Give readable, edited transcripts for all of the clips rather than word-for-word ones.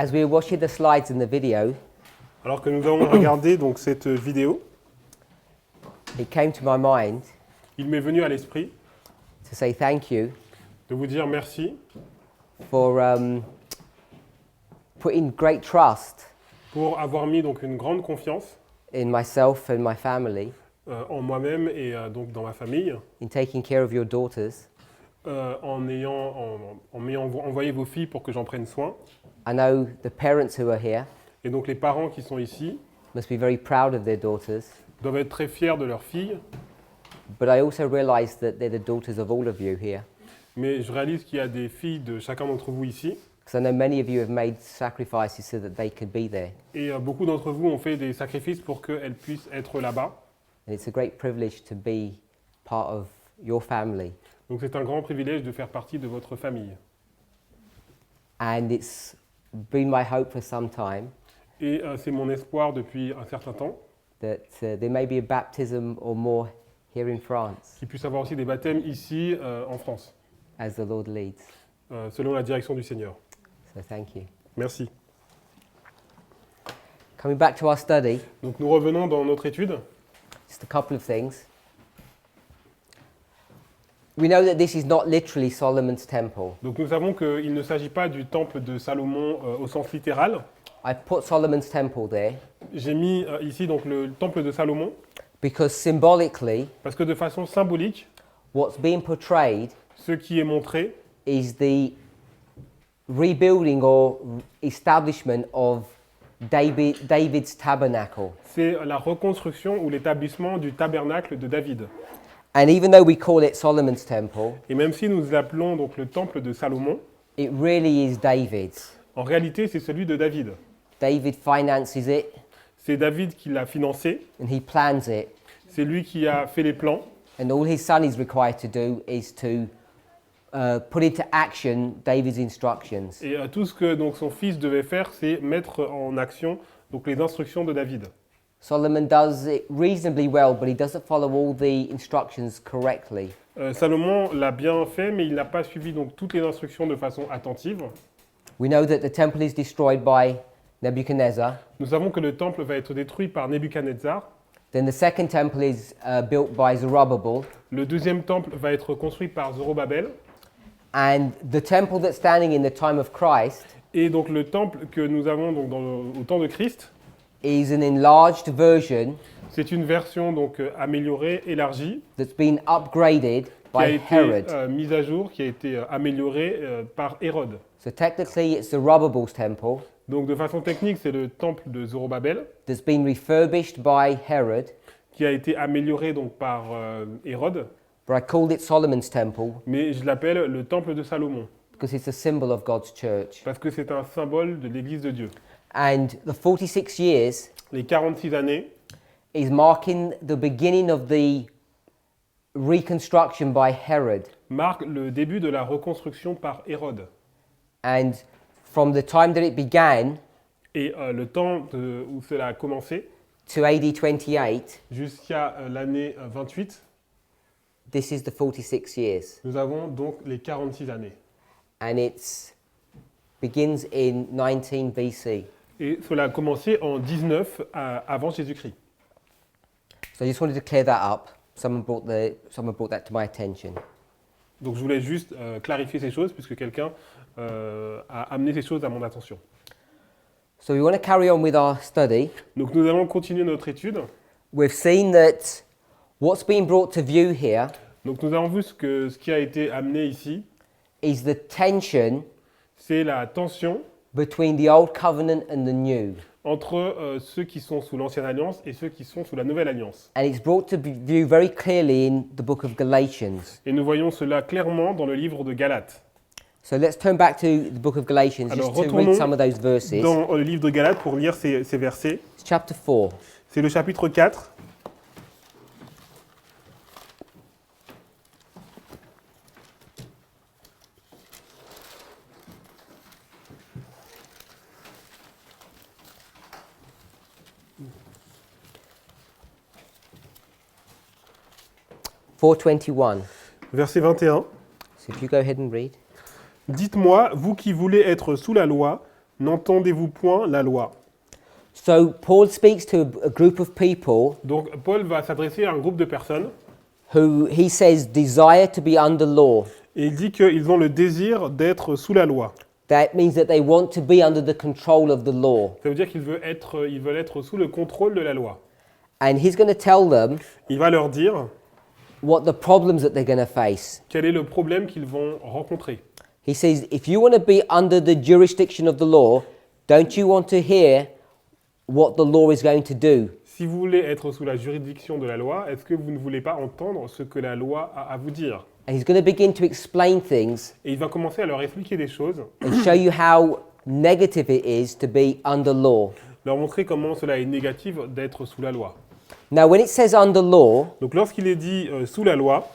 As we were watching the slides in the video, Alors que nous avons regardé donc cette vidéo, it came to my mind il m'est venu à l'esprit to say thank you de vous dire merci for putting great trust pour avoir mis donc une grande confiance in myself and my family en moi-même et donc dans ma famille, in taking care of your daughters. en m'ayant envoyé vos filles pour que j'en prenne soin. I know the parents who are here Et donc les parents qui sont ici must be very proud of their daughters, doivent être très fiers de leurs filles, but I also realize that they're the daughters of all of you here, mais je réalise qu'il y a des filles de chacun d'entre vous ici. because I know many of you have made sacrifices so that they could be there. Et beaucoup d'entre vous ont fait des sacrifices pour qu'elles puissent être là-bas. And it's a great privilege to be part of your family. Donc c'est un grand privilège de faire partie de votre famille. And it's been my hope for some time Et c'est mon espoir depuis un certain temps that there may be a baptism or more here in France qu'il puisse y avoir aussi des baptêmes ici en France, as the Lord leads. selon la direction du Seigneur. So thank you. Merci. Coming back to our study, Donc nous revenons dans notre étude. just a couple of things. We know that this is not literally Solomon's temple. Donc nous savons qu'il ne s'agit pas du temple de Salomon au sens littéral. I put Solomon's temple there J'ai mis ici donc le temple de Salomon because symbolically, parce que de façon symbolique, what's being portrayed ce qui est montré, is the rebuilding or establishment of David's tabernacle. c'est la reconstruction ou l'établissement du tabernacle de David. And even though we call it Solomon's temple, Et même si nous l'appelons donc le temple de Salomon, it really is David's. en réalité c'est celui de David. David finances it C'est David qui l'a financé, and he plans it. c'est lui qui a fait les plans, And all his son is required to do is to put into action David's instructions. et tout ce que donc son fils devait faire, c'est mettre en action donc les instructions de David. Solomon does it reasonably well, but he doesn't follow all the instructions correctly. Salomon l'a bien fait, mais il n'a pas suivi donc toutes les instructions de façon attentive. We know that the temple is destroyed by Nebuchadnezzar. Nous savons que le temple va être détruit par Nebuchadnezzar. Then the second temple is built by Zerubbabel. Le deuxième temple va être construit par Zorobabel. And the temple that's standing in the time of Christ Et donc le temple que nous avons donc au temps de Christ, is an enlarged version c'est une version donc améliorée, élargie, that's been upgraded qui a by été Herod. mise à jour, qui a été améliorée par Hérode. So technically it's Zerubbabel's temple Donc de façon technique, c'est le temple de Zorobabel that's been refurbished by Herod, qui a été amélioré donc par Hérode, but I called it Solomon's temple mais je l'appelle le temple de Salomon because it's a symbol of God's church. parce que c'est un symbole de l'Église de Dieu. And the 46 years Les 46 années is marking the beginning of the reconstruction by Herod. marquent le début de la reconstruction par Hérode. And from the time that it began Et le temps où cela a commencé to AD 28, jusqu'à l'année 28, this is the 46 years. nous avons donc les 46 années. And it begins in 19 BC. Et cela a commencé en 19 avant Jésus-Christ. So I just wanted to clear that up. Someone brought that to my attention. Donc je voulais juste clarifier ces choses puisque quelqu'un a amené ces choses à mon attention. So we want to carry on with our study. Donc nous allons continuer notre étude. We've seen that what's been brought to view here Donc nous avons vu ce qui a été amené ici, is the tension c'est la tension between the old covenant and the new. entre ceux qui sont sous l'ancienne alliance et ceux qui sont sous la nouvelle alliance. And it's brought to view very clearly in the book of Galatians. Et nous voyons cela clairement dans le livre de Galates. So let's turn back to the book of Galatians Alors, just to read retournons some of those verses. Dans le livre de Galates pour lire ces versets. It's chapter 4. C'est le chapitre 4. Verset 21. So if you go ahead and read. Dites-moi, vous qui voulez être sous la loi, n'entendez-vous point la loi? So Paul speaks to a group of people Donc Paul va s'adresser à un groupe de personnes who he says desire to be under law. et il dit qu'ils ont le désir d'être sous la loi. That means that they want to be under the control of the law. Ça veut dire qu'ils veulent être sous le contrôle de la loi. And he's going to tell them Il va leur dire what the problems that they're going to face. quel est le problème qu'ils vont rencontrer. He says, if you want to be under the jurisdiction of the law, don't you want to hear what the law is going to do? Si vous voulez être sous la juridiction de la loi, est-ce que vous ne voulez pas entendre ce que la loi a à vous dire? And he's going to begin to explain things Et il va commencer à leur expliquer des choses, and show you how negative it is to be under law. leur montrer comment cela est négatif d'être sous la loi. Now, when it says under law, Donc lorsqu'il est dit sous la loi,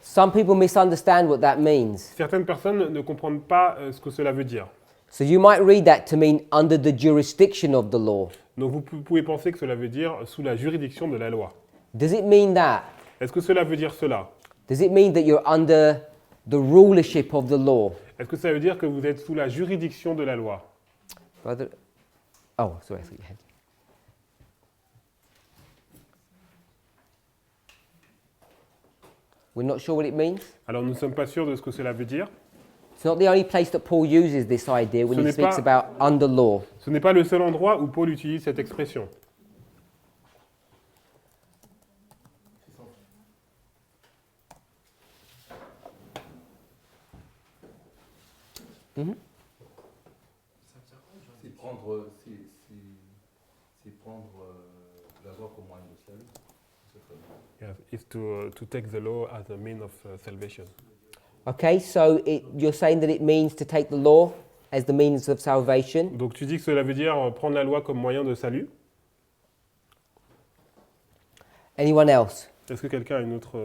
some people misunderstand what that means. certaines personnes ne comprennent pas ce que cela veut dire. So you might read that to mean under the jurisdiction of the law. Donc vous pouvez penser que cela veut dire sous la juridiction de la loi. Does it mean that? Est-ce que cela veut dire cela? Does it mean that you're under the rulership of the law? Est-ce que ça veut dire que vous êtes sous la juridiction de la loi? Brother? Oh, sorry, I thought you had. We're not sure what it means. Alors nous ne sommes pas sûrs de ce que cela veut dire. It's not the only place that Paul uses this idea when Ce he n'est speaks pas- about under law. Ce n'est pas le seul endroit où Paul utilise cette expression. C'est prendre la loi comme moyen de salut. Yes, is to take the law as a mean of salvation. Okay, so you're saying that it means to take the law as the means of salvation. Donc tu dis que cela veut dire prendre la loi comme moyen de salut. Anyone else? Est-ce que quelqu'un a une autre...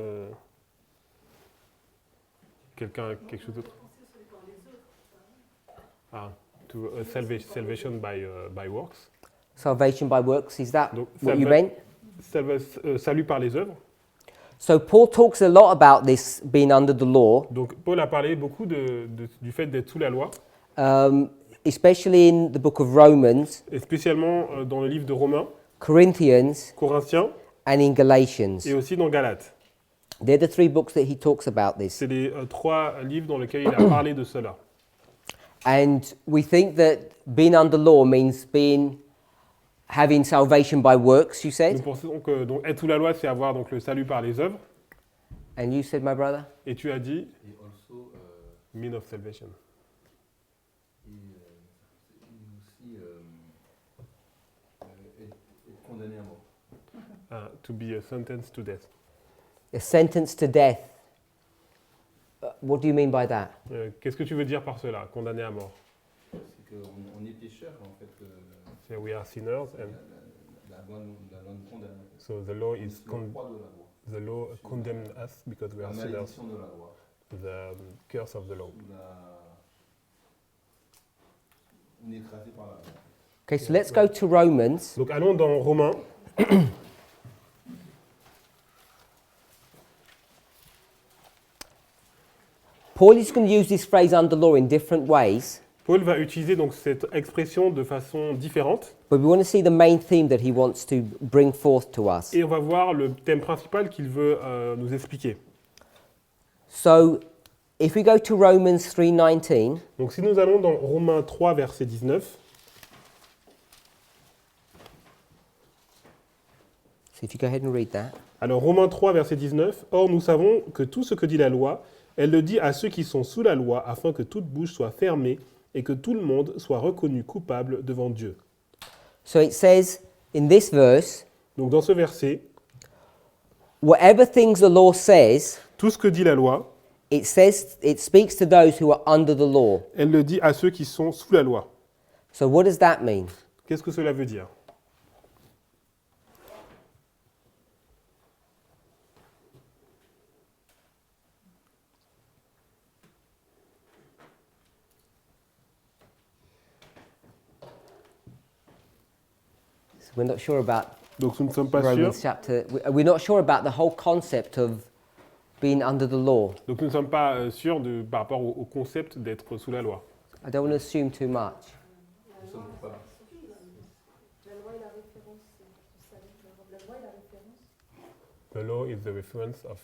quelqu'un a quelque chose d'autre? Ah, to salvation by works. Salvation by works, is that Donc, what you meant? Salut par les œuvres. So Paul talks a lot about this being under the law, Donc Paul a parlé beaucoup du fait d'être sous la loi, especially in the book of Romans, et spécialement dans le livre de Romains, Corinthians, Corinthiens, and in Galatians. et aussi dans Galates. They're the three books that he talks about this. C'est les trois livres dans lesquels il a parlé de cela. And we think that being under law means having salvation by works, you Nous said? pensons que donc, être sous la loi, c'est avoir donc, le salut par les œuvres. And you said, my brother? Et tu as dit Et also, mean of salvation. aussi être condamné à mort. To be sentenced to death. A sentence to death. What do you mean by that? Qu'est-ce que tu veux dire par cela, condamné à mort? C'est qu'on est pécheur en fait. So we are sinners and La loi nous condamne. so the law is C'est le poids de la loi. the law condemns us because we La are sinners. malédiction de la loi. The curse of the law. On est écrasé par la loi. Okay, so let's go to Romans. Donc allons dans Romains. Paul is going to use this phrase under law in different ways, Paul va utiliser donc cette expression de façon différente but we want to see the main theme that he wants to bring forth to us. et on va voir le thème principal qu'il veut nous expliquer. So, if we go to Romans 3:19, Donc si nous allons dans Romains 3 verset 19, so if you go ahead and read that. alors Romains 3 verset 19, or nous savons que tout ce que dit la loi, elle le dit à ceux qui sont sous la loi afin que toute bouche soit fermée et que tout le monde soit reconnu coupable devant Dieu. So it says in this verse, Donc dans ce verset, whatever things the law says, tout ce que dit la loi, it speaks to those who are under the law. elle le dit à ceux qui sont sous la loi. So what does that mean? Qu'est-ce que cela veut dire? So we're not sure about Donc nous ne sommes pas sûrs. Romans chapter. We're not sure about the whole concept of being under the law. Donc nous ne sommes pas sûrs par rapport au concept d'être sous la loi. I don't want to assume too much. The law is the reference of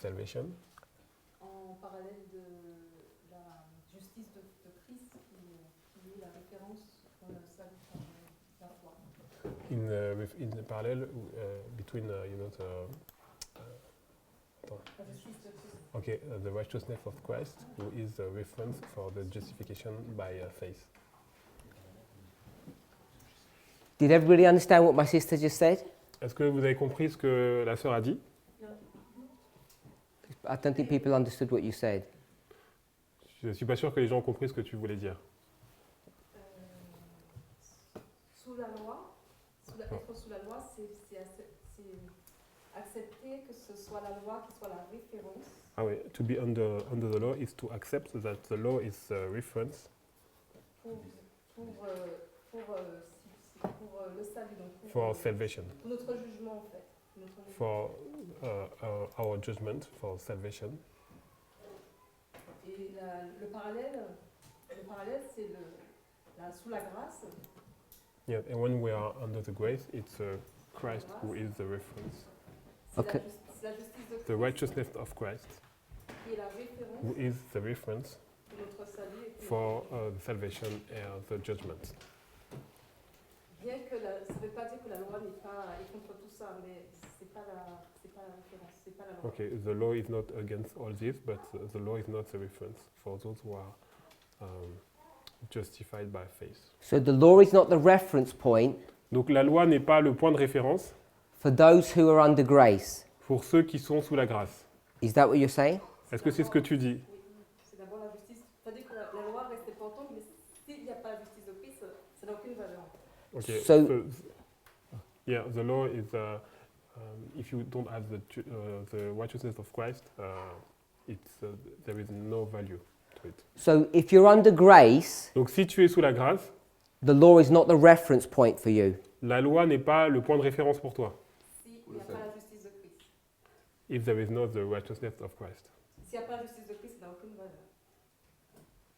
salvation. En parallèle de la justice de Christ qui est la référence dans le salut par la foi. In parallel between La justice de Christ. okay, the righteousness of Christ, who is the reference for the justification by faith. Did everybody understand what my sister just said? Est-ce que vous avez compris ce que la sœur a dit? I don't think people understood what you said. Je ne suis pas sûr que les gens ont compris ce que tu voulais dire. Sous la loi, être sous la loi, c'est accepter que ce soit la loi qui soit la référence. Ah oui, to be under the law is to accept that the law is a reference Pour le salut, donc for salvation, pour notre jugement en fait. for our judgment, for salvation. Et le parallèle c'est sous la grâce. Yeah, and when we are under the grace, it's Christ who is the reference. Okay. C'est la justice de Christ The righteousness of Christ, qui est la référence who is the reference pour notre salut et pour for the salvation and the judgment. Bien que ça ne veut pas dire que la loi est contre tout ça, mais c'est pas la référence, c'est pas la loi. Okay, the law is not against all this, but the law is not the reference for those who are justified by faith. So the law is not the reference point Donc la loi n'est pas le point de référence for those who are under grace. pour ceux qui sont sous la grâce. Is that what you're saying? Est-ce que c'est ce que tu dis? C'est d'abord la justice. C'est-à-dire que la loi reste importante, mais s'il n'y a pas la justice de Christ, ça n'a aucune valeur. Okay. So- Yeah, the law is if you don't have the righteousness of Christ, there is no value to it. So if you're under grace, Donc si tu es sous la grâce, the law is not the reference point for you. la loi n'est pas le point de référence pour toi. S'il n'y a pas la justice de Christ. If there is not the righteousness of Christ. S'il n'y a pas la justice de Christ, ça n'a aucune valeur.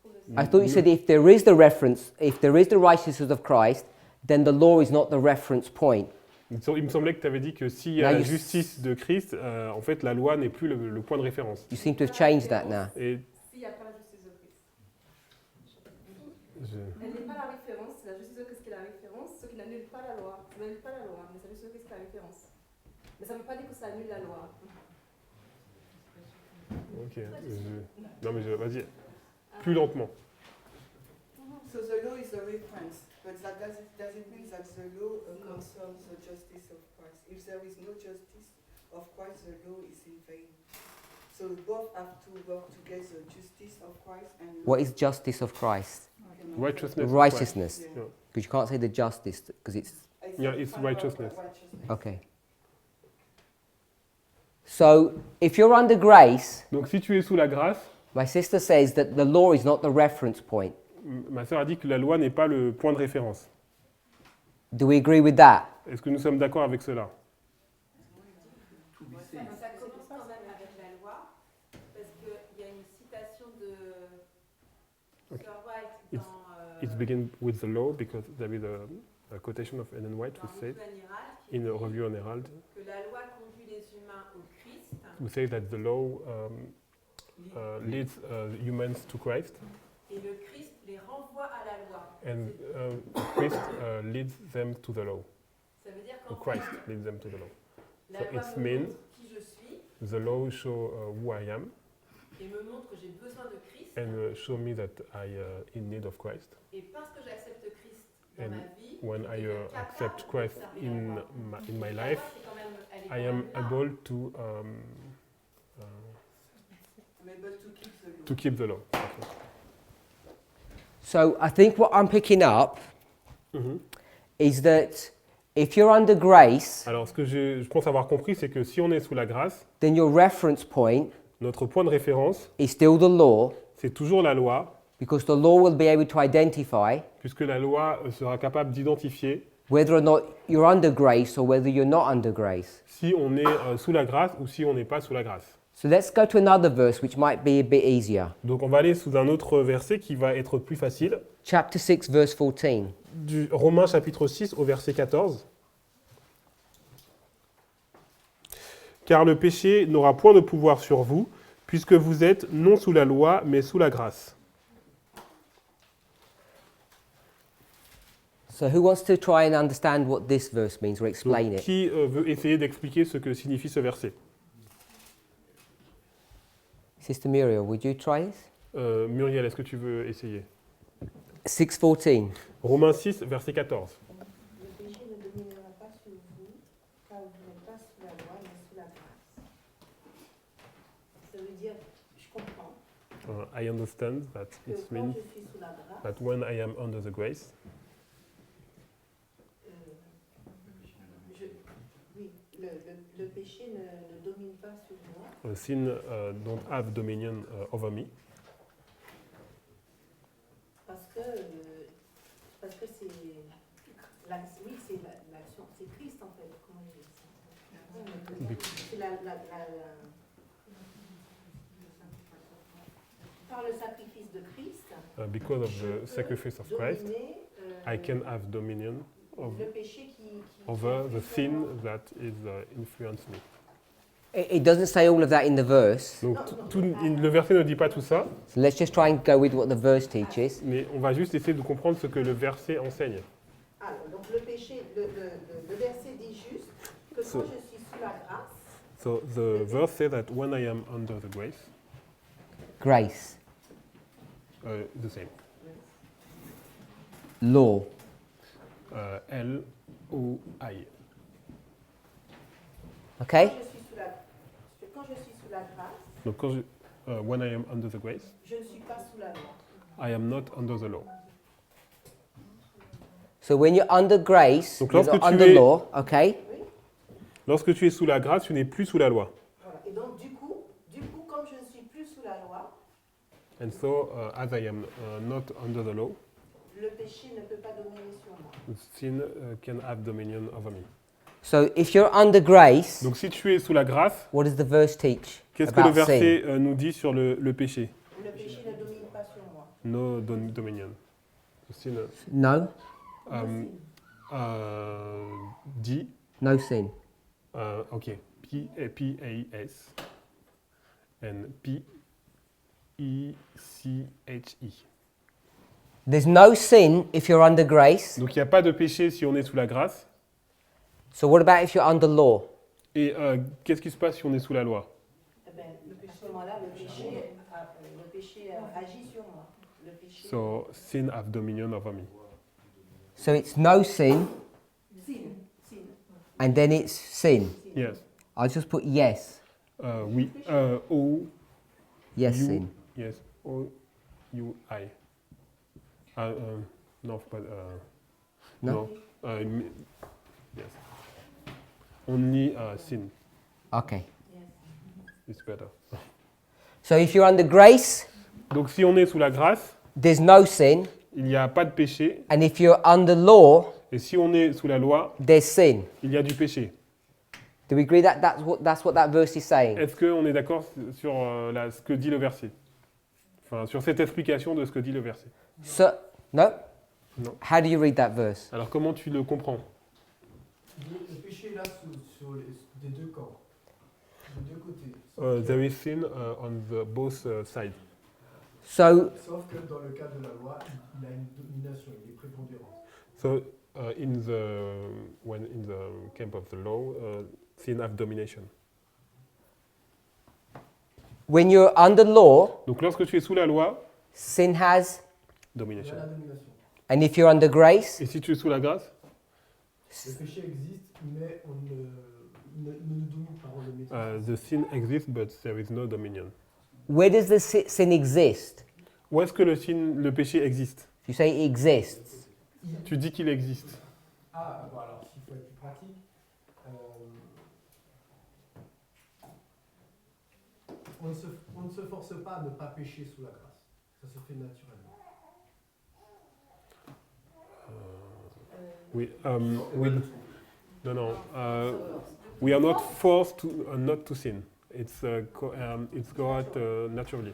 Pour le I thought you said if there is the reference, if there is the righteousness of Christ, then the law is not the reference point. Il me semblait que tu avais dit que s'il y a Là, la il- justice de Christ, en fait la loi n'est plus le point de référence. You seem to have changed that now. Et S'il n'y a pas la justice de Christ. je- Elle n'est pas la référence, c'est la justice de Christ qui est la référence, ce qui n'annule pas la loi. Ça n'annule pas la loi, mais c'est la justice de Christ qui est la référence. Mais ça ne veut pas dire que ça annule la loi. ok. Non mais vas-y, plus lentement. So the law is a reference, but that doesn't mean that the law concerns the justice of Christ. If there is no justice of Christ, the law is in vain. So both have to work together, justice of Christ and law. What is justice of Christ? Righteousness. of Christ. Righteousness. Yeah. Yeah. Because you can't say the justice because it's Yeah, it's righteousness. okay. So if you're under grace, Donc si tu es sous la grâce, my sister says that the law is not the reference point. ma sœur a dit que la loi n'est pas le point de référence. Do we agree with that? Est-ce que nous sommes d'accord avec cela? Ça commence quand même avec la loi, parce qu'il y a une citation de Okay. Sir White It's- dans It begins with the law because there is a quotation of Ellen White who said qui in a dit review on Herald que la loi conduit les humains au Christ who says that the law leads humans to Christ et le Christ les renvoie à la loi. and Christ leads them to the law. Ça veut dire Or qu'en Christ fait, leads them to the law. la So loi it's me mean montre qui je suis the law show who I am et me montre que j'ai besoin de Christ. and show me that I in need of Christ. Et parce que j'accepte Christ dans And ma vie, when je I deviens capable accept Christ d'observer la in loi. my La life, loi, c'est quand même- elle est I quand am même là. able to I'm able to keep the law. to keep the law. So I think what I'm picking up Mhm. is that if you're under grace, Alors, ce que je pense avoir compris, c'est que si on est sous la grâce, then your reference point notre point de référence, is still the law c'est toujours la loi, because the law will be able to identify puisque la loi sera capable d'identifier whether or not you're under grace or whether you're not under grace. si on est sous la grâce ou si on n'est pas sous la grâce. So let's go to another verse which might be a bit easier. Donc, on va aller sous un autre verset qui va être plus facile, Chapter 6, verse 14. du Romains chapitre 6 au verset 14. Car le péché n'aura point de pouvoir sur vous, puisque vous êtes non sous la loi, mais sous la grâce. So who wants to try and understand what this verse means or explain Donc, it? qui veut essayer d'expliquer ce que signifie ce verset? Sister Muriel, would you try this? Muriel, est-ce que tu veux essayer? 6:14. Romains 6, verset 14. Le péché ne dominera pas sur vous, car vous n'êtes pas sous la loi, mais sous la grâce. Ça veut dire, je comprends, I understand that que it quand means je suis sous la grâce, that when I am under the grace, oui, le péché ne domine pas sur moi, sin don't have dominion over me, parce que c'est oui, c'est l'action, c'est Christ en fait. Comment je dis ça? C'est par le sacrifice de Christ, because of the sacrifice of Christ, dominer, I can have dominion le péché qui over the influence sin moi. that is influence me. It doesn't say all of that in the verse. Donc le verset ne dit pas tout ça, So let's just try and go with what the verse teaches. mais on va juste essayer de comprendre ce que le verset enseigne. Alors, donc le péché, le verset dit juste que quand je suis sous la grâce, So the verse says that when I am under the grace, Grace, the same. law. L-O-I. Okay? quand je suis sous la grâce, Donc when I am under the grace, je ne suis pas sous la loi. I am not under the law. So when you're under grace, Donc you're lorsque not tu under es- law, okay? Lorsque tu es sous la grâce, tu n'es plus sous la loi. Voilà. Et donc du coup, comme je ne suis plus sous la loi, And so, as I am not under the law, le péché ne peut pas dominer sur moi. sin can have dominion over me. So if you're under grace, Donc si tu es sous la grâce, what does the verse teach qu'est-ce que le about sin? verset nous dit sur le péché? Le péché ne domine pas sur moi. No dominion. Sin No? dit, No sin. ok, P-A-S and P-E-C-H-E. There's no sin if you're under grace. Donc il n'y a pas de péché si on est sous la grâce. So what about if you're under law? Et qu'est-ce qui se passe si on est sous la loi? Eh ben, à ce moment-là, le péché agit sur moi. Le péché. So sin have dominion over me. So it's no sin, Sin. and then it's sin. Yes. I'll just put yes. Oui. O. Yes, You- sin. Yes. O. U. I. Non, faut pas. No? Yes. Only sin. Okay. It's better. So if you're under grace, Donc si on est sous la grâce, there's no sin, il n'y a pas de péché. and if you're under law, Et si on est sous la loi, there's sin. il y a du péché. Do we agree that that's what that verse is saying? Est-ce qu'on est d'accord sur ce que dit le verset? Enfin, sur cette explication de ce que dit le verset. So no. No. How do you read that verse? Alors comment tu le comprends? Le péché est là des deux camps, des deux côtés. There is sin on both sides. So Sauf que dans le cas de la loi, il a une domination, il est prépondérant. So in the camp of the law, sin have domination. when you're under law, Donc lorsque tu es sous la loi, sin has, Il y a domination. la domination. and if you're under grace, Et si tu es sous la grâce, Le péché existe, mais on ne domine pas, on le maîtrise. the sin exists, but there is no dominion. where does the sin exist? Où est-ce que le péché existe? You say it exists. Tu dis qu'il existe. Ah, bon, alors s'il faut être plus pratique, on ne se force pas à ne pas pécher sous la grâce. Ça se fait naturellement. We are not forced to not to sin. It's go out naturally.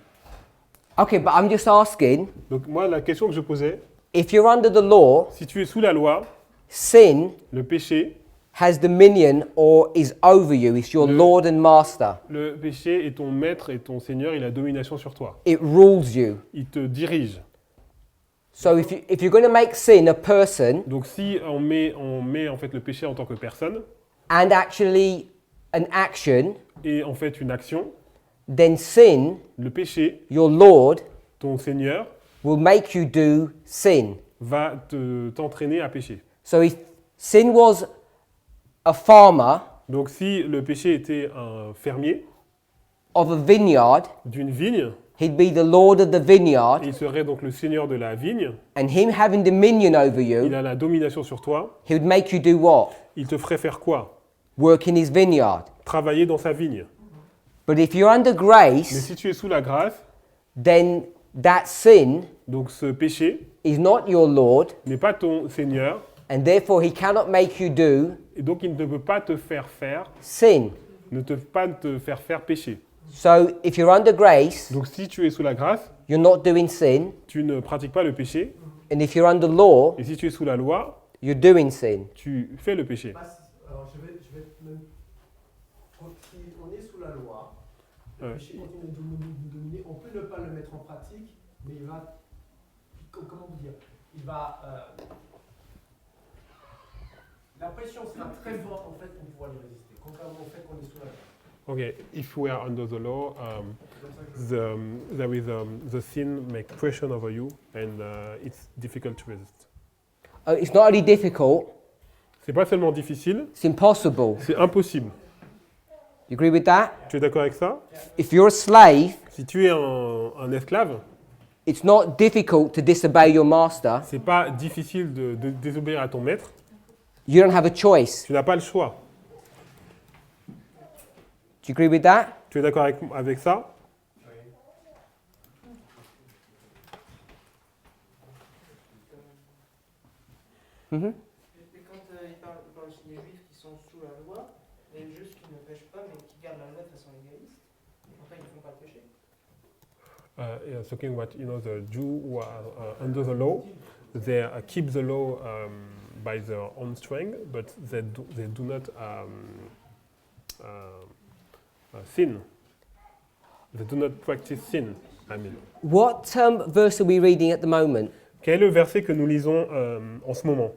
Okay, but I'm just asking, Donc moi, la question que je posais, if you're under the law, si tu es sous la loi, sin le péché has dominion or is over you. It's your Le- Lord and Master. Le péché est ton maître et ton Seigneur, il a domination sur toi. It rules you. Il te dirige. So if you're going to make sin a person Donc si on met en fait le péché en tant que personne and actually an action, et en fait une action, then sin, le péché, your Lord, ton Seigneur, will make you do sin. va t'entraîner à pécher. So if sin was a farmer Donc si le péché était un fermier of a vineyard, d'une vigne, he'd be the Lord of the vineyard, il serait donc le Seigneur de la vigne, and him having dominion over il you, a la domination sur toi, he would make you do what? il te ferait faire quoi? Work in his vineyard. Travailler dans sa vigne. But if you're under Mais grace, si tu es sous la grâce, then that sin donc ce péché is not your Lord, n'est pas ton Seigneur, and therefore he cannot make you do et donc il ne peut pas te faire faire, sin. ne te pas te faire faire pécher. So if you're under grace, Donc si tu es sous la grâce, you're not doing sin, tu ne pratiques pas le péché, and if you're under law, et si tu es sous la loi, you're doing sin. tu fais le péché. Alors je vais même. Si on est sous la loi, le Ouais. péché continue de nous dominer, on peut ne pas le mettre en pratique, mais il va. Comment vous dire? Il va. La pression sera très forte en fait pour pouvoir y résister, contrairement au fait qu'on est sous la loi. Okay, if we are under the law, the sin makes pressure over you, and it's difficult to resist. It's not only difficult, C'est pas seulement difficile, it's impossible. c'est impossible. You agree with that? Tu es d'accord avec ça? If you're a slave, Si tu es un esclave, it's not difficult to disobey your master. c'est pas difficile de désobéir à ton maître. You don't have a choice. Tu n'as pas le choix. Do you agree with that? Tu es d'accord avec ça? Mhm. Et quand il parle aussi des juifs qui sont sous la loi, les justes qui ne pêchent pas mais qui gardent la loi de façon égaliste, et pourtant ils ne font pas le péché. Yeah, talking about the Jew who are under the law, they keep the law by their own strength, but they do not sin. They do not practice sin. I mean. What verse are we reading at the moment? Quel est le verset que nous lisons en ce moment?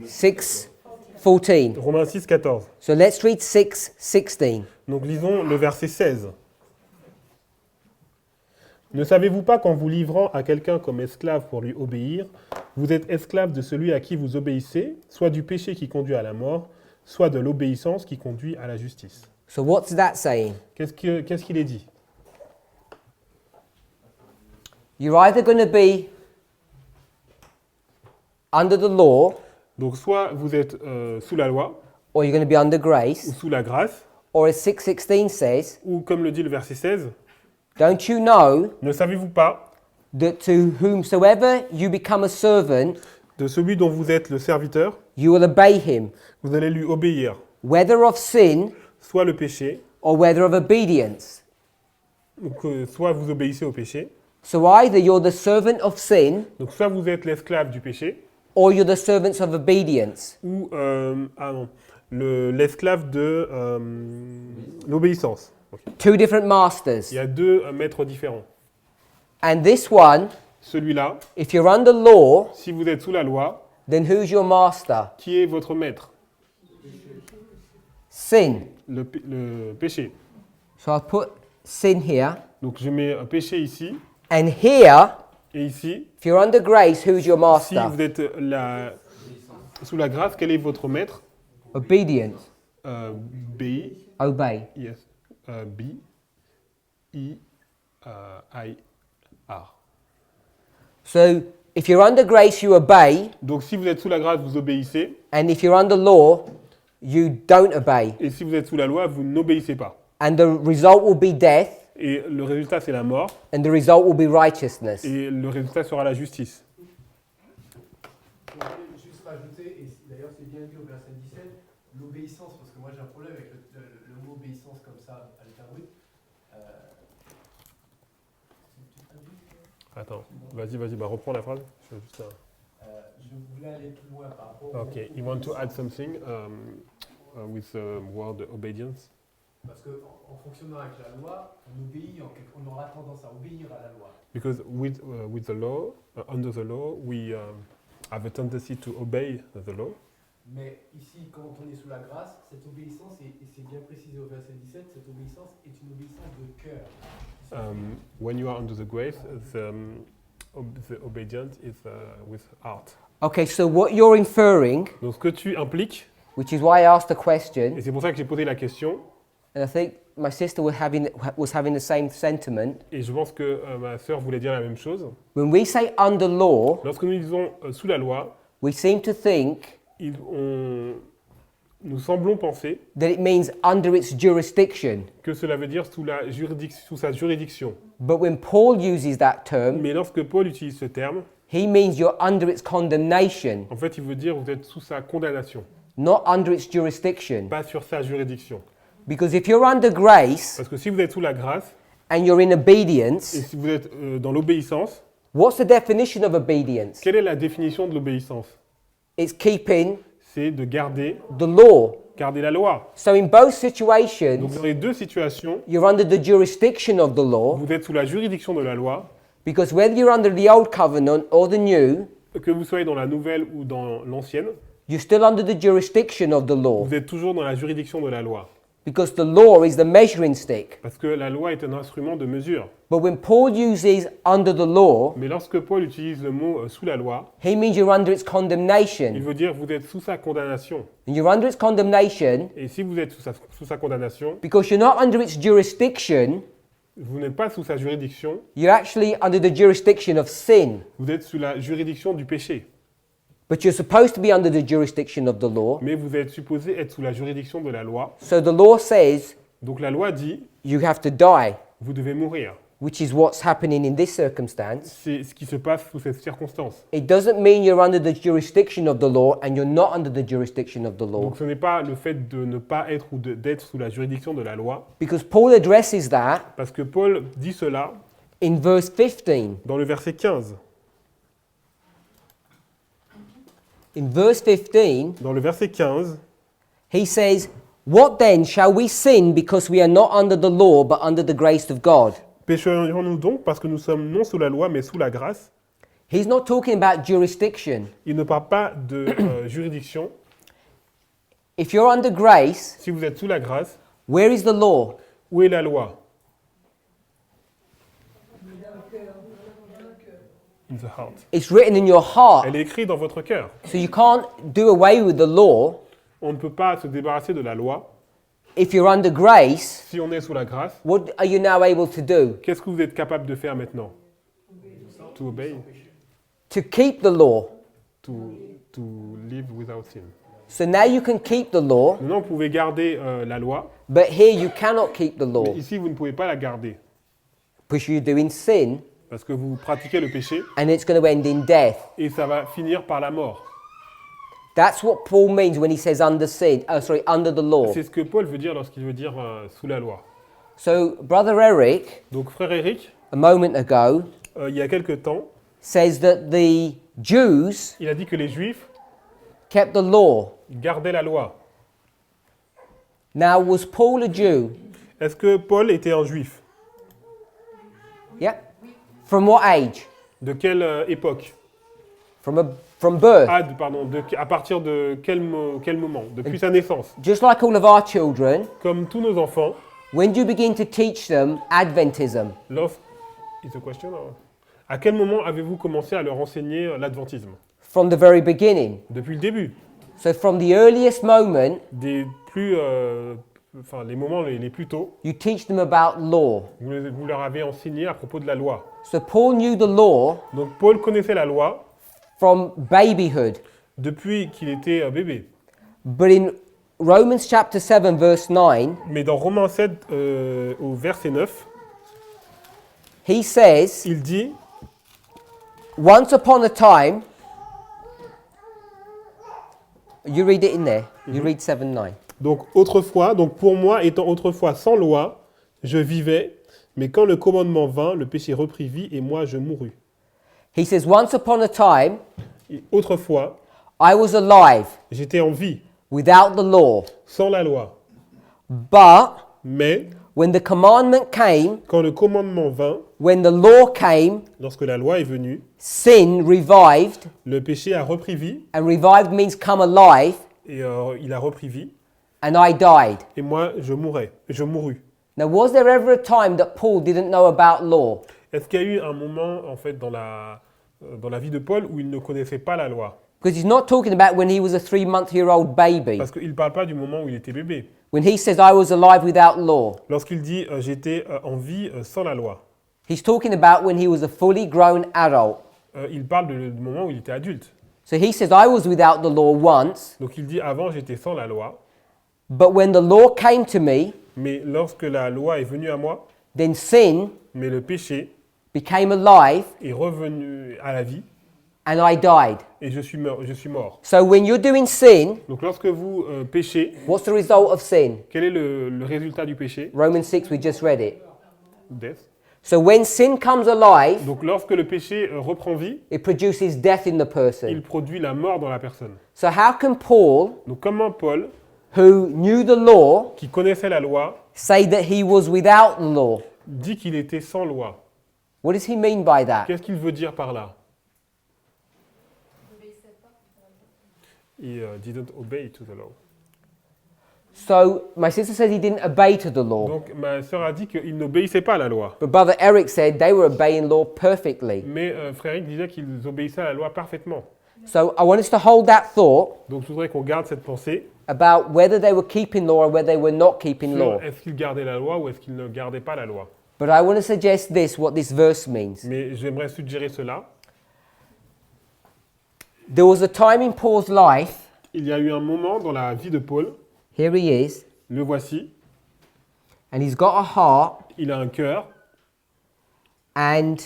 6:14. Romains 6, 14. So let's read 6:16. Donc lisons le verset 16. Ne savez-vous pas qu'en vous livrant à quelqu'un comme esclave pour lui obéir, vous êtes esclave de celui à qui vous obéissez, soit du péché qui conduit à la mort, soit de l'obéissance qui conduit à la justice. So what's that saying? Qu'est-ce qu'il est dit? You're either going to be under the law Donc soit vous êtes sous la loi, or you're going to be under ou grace, sous la grâce, or as 6:16 says, ou comme le dit le verset 16, don't you know ne savez-vous pas that to whomsoever you become a servant, de celui dont vous êtes le serviteur, you will obey him, vous allez lui obéir, whether of sin soit le péché, or whether of obedience. donc soit vous obéissez au péché, So either you're the servant of sin donc soit vous êtes l'esclave du péché, or you're the servants of obedience. ou l'esclave de l'obéissance. Ok. Two different masters. Il y a deux maîtres différents. And this one, Celui-là, if you're under law, si vous êtes sous la loi, then who's your master? qui est votre maître? Sin. Le péché. So I'll put sin here. Donc je mets un péché ici, And here, et ici. if you're under grace, who's your Si master? vous êtes sous la grâce, quel est votre maître? Obedience. B, Obey. yes, B, I, R. So if you're under grace, you obey. Donc si vous êtes sous la grâce, vous obéissez, And if you're under law, you don't obey. et si vous êtes sous la loi, vous n'obéissez pas. And the result will be death. Et le résultat, c'est la mort, And the result will be righteousness. et le résultat sera la justice. Je voulais juste rajouter, et d'ailleurs c'est bien dit au verset 17, l'obéissance, parce que moi j'ai un problème avec le mot obéissance comme ça à l'état brut. Attends, vas-y, bah reprends la phrase. Je fais juste Je voulais aller plus loin par rapport Okay, you want to add something with the word obedience? Parce qu'en fonctionnant avec la loi, on aura tendance à obéir à la loi. Because with the law, under the law, we have a tendency to obey the law. Mais ici, quand on est sous la grâce, cette obéissance, et c'est bien précisé au verset 17, cette obéissance est une obéissance de cœur. When you are under the grace, the obedience is with heart. Okay, so what you're inferring, Donc ce que tu impliques, which is why I asked the question, et c'est pour ça que j'ai posé la question, and I think my sister was having the same sentiment. et je pense que ma sœur voulait dire la même chose. When we say under law, Lorsque nous disons sous la loi, we seem to think nous semblons penser that it means under its jurisdiction. que cela veut dire sous sa juridiction. But when Paul uses that term, Mais lorsque Paul utilise ce terme, he means you're under its condemnation, en fait, il veut dire vous êtes sous sa condamnation, not under its jurisdiction. pas sur sa juridiction. Because if you're under grace Parce que si vous êtes sous la grâce, and you're in et obedience, si vous êtes dans l'obéissance, what's the definition of obedience? quelle est la définition de l'obéissance? It's keeping C'est de garder the law. la loi. So in both Donc situations, dans les deux situations, you're under the jurisdiction of the law, vous êtes sous la juridiction de la loi, because whether you're under the old covenant or the new, que vous soyez dans la nouvelle ou dans l'ancienne, you're still under the jurisdiction of the law, vous êtes toujours dans la juridiction de la loi. because the law is the measuring stick. Parce que la loi est un instrument de mesure. But when Paul uses under the law, Mais lorsque Paul utilise le mot sous la loi, he means you're under its il condemnation. veut dire vous êtes sous sa condamnation. And you're under its condemnation Et si vous êtes sous sa condamnation, because you're not under its jurisdiction, vous n'êtes pas sous sa juridiction, you're actually under the jurisdiction of sin. vous êtes sous la juridiction du péché. But you're supposed to be under the jurisdiction of the law. Mais vous êtes supposé être sous la juridiction de la loi. So the law says Donc la loi dit, you have to die, vous devez mourir. which is what's happening in this circumstance. C'est ce qui se passe sous cette circonstance. It doesn't mean you're under the jurisdiction of the law and you're not under the jurisdiction of the law. Donc ce n'est pas le fait de ne pas être ou d'être sous la juridiction de la loi, Because Paul addresses that parce que Paul dit cela in verse 15. dans le verset 15. In verse 15, Dans le verset 15, he says, "What then shall we sin because we are not under the law but under the grace of God?" pécherions-nous donc parce que nous sommes non sous la loi mais sous la grâce? He's not talking about jurisdiction. Il ne parle pas de juridiction. If you're under grace, Si vous êtes sous la grâce, where is the law? où est la loi? In the heart. It's written in your heart. Elle est écrite dans votre cœur. So you can't do away with the law. On ne peut pas se débarrasser de la loi. If you're under grace, Si on est sous la grâce, what are you now able to do? qu'est-ce que vous êtes capable de faire maintenant? To obey, To keep the law. to live without sin. So now you can keep the law, Maintenant, vous pouvez garder la loi, but here you cannot keep the law mais ici, vous ne pouvez pas la garder because you're doing sin parce que vous pratiquez le péché and it's going to end in death. et ça va finir par la mort. That's what Paul means when he says under sin. Under the law. C'est ce que Paul veut dire lorsqu'il veut dire sous la loi. So Brother Eric, Donc, frère Eric, a moment ago, il y a quelque temps, says that the Jews il a dit que les Juifs kept the law. gardaient la loi. Now, was Paul a Jew? Est-ce que Paul était un Juif? Yeah. From what age? De quelle époque? From birth. À partir de quel moment? Depuis sa naissance. Just like all of our children, Comme tous nos enfants, when do you begin to teach them Adventism? Is a question, à quel moment avez-vous commencé à leur enseigner l'adventisme? From the very beginning. Depuis le début. So from the earliest moment, Les moments les plus tôt, you teach them about law. vous leur avez enseigné à propos de la loi. So Paul knew the law Donc Paul connaissait la loi from babyhood. depuis qu'il était bébé. But in Romans chapter 7 verse 9, Mais dans Romains 7 au verset 9, he says, il dit once upon a time, you read it in there, you read 7:9. donc pour moi étant autrefois sans loi, je vivais, mais quand le commandement vint, le péché reprit vie et moi je mourus. He says, once upon a time, Et autrefois, I was alive j'étais en vie, without the law. sans la loi. But Mais when the commandment came, quand le commandement vint, when the law came, lorsque la loi est venue, sin revived, le péché a repris vie, and revived means come alive, et il a repris vie, and I died. et moi je mourus. Now, was there ever a time that Paul didn't know about law? Est-ce qu'il y a eu un moment, en fait, dans la vie de Paul où il ne connaissait pas la loi? Because he's not talking about when he was a 3-month-old baby. Parce qu'il ne parle pas du moment où il était bébé. When he says, I was alive without law, Lorsqu'il dit j'étais en vie sans la loi, he's talking about when he was a fully grown adult. il parle du moment où il était adulte. So he says, I was without the law once, Donc il dit avant j'étais sans la loi, but when the law came to me, mais lorsque la loi est venue à moi, then sin mais le péché became alive est revenu à la vie and I died. et je suis mort. So when you're doing sin, Donc lorsque vous péchez, what's the result of sin? quel est le résultat du péché? Romans 6, we just read it. Death. So when sin comes alive, Donc lorsque le péché reprend vie, it produces death in the il person. produit la mort dans la personne. So how can Paul, Donc comment Paul, who knew the law, qui connaissait la loi, say that he was without the law? dit qu'il était sans loi? What does he mean by that? Qu'est-ce qu'il veut dire par là? He didn't obey to the law. So my sister says he didn't obey to the law. Donc ma sœur a dit qu'il n'obéissait pas à la loi. But Brother Eric said they were obeying law perfectly. Mais frère Eric disait qu'ils obéissaient à la loi parfaitement. So I want us to hold that thought Donc je voudrais qu'on garde cette pensée. about whether they were keeping law or whether they were not keeping law. Sur est-ce qu'ils gardaient la loi ou est-ce qu'ils ne gardaient pas la loi? But I want to suggest this, what this verse means. Mais j'aimerais suggérer cela. There was a time in Paul's life, Il y a eu un moment dans la vie de Paul, here he is, le voici, and he's got a heart il a un cœur and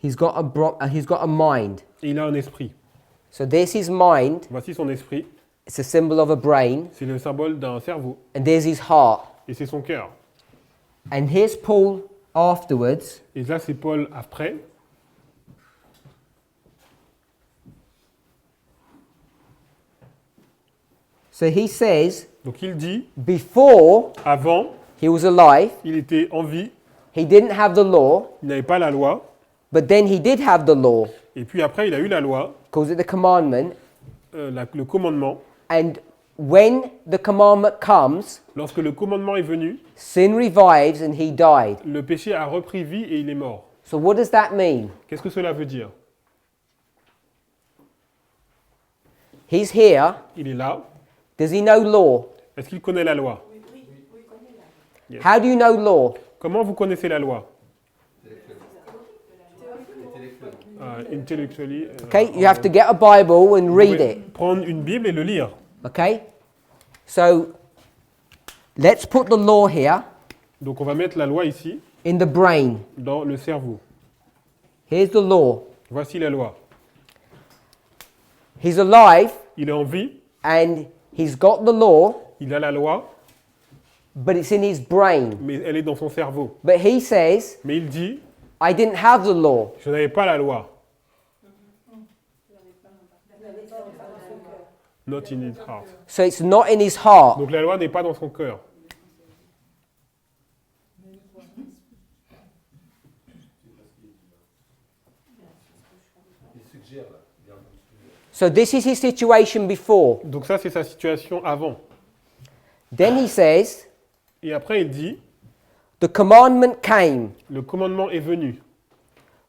he's got a mind. et il a un esprit. So there's his mind, Voici son esprit, it's a symbol of a brain, c'est le symbole d'un cerveau and there's his heart. et c'est son cœur. And here's Paul afterwards, Et là c'est Paul après. so he says, Donc il dit, before avant, he was alive, il était en vie, he didn't have the law, il n'avait pas la loi. but then he did have the law, Et puis après il a eu la loi, calls it the commandment, le commandement. and when the commandment comes, Lorsque le commandement est venu, sin revives and he died. le péché a repris vie et il est mort. So what does that mean? Qu'est-ce que cela veut dire? He's here. Il est là. Does he know law? Est-ce qu'il connaît la loi? How do you know law? Comment vous connaissez la loi? Intellectually. Okay, you have to get a Bible and read it. Prendre une Bible et le lire. Okay? So let's put the law here Donc on va mettre la loi ici, in the brain. dans le cerveau. Here's the law. Voici la loi. He's alive Il est en vie, and he's got the law, il a la loi, but it's in his brain. mais elle est dans son cerveau. But he says, Mais il dit, I didn't have the law. je n'avais pas la loi. Not in his heart. So it's not in his heart. Donc la loi n'est pas dans son cœur. So this is his situation before. Donc ça c'est sa situation avant. Then he says, Et après il dit, the commandment came. le commandement est venu.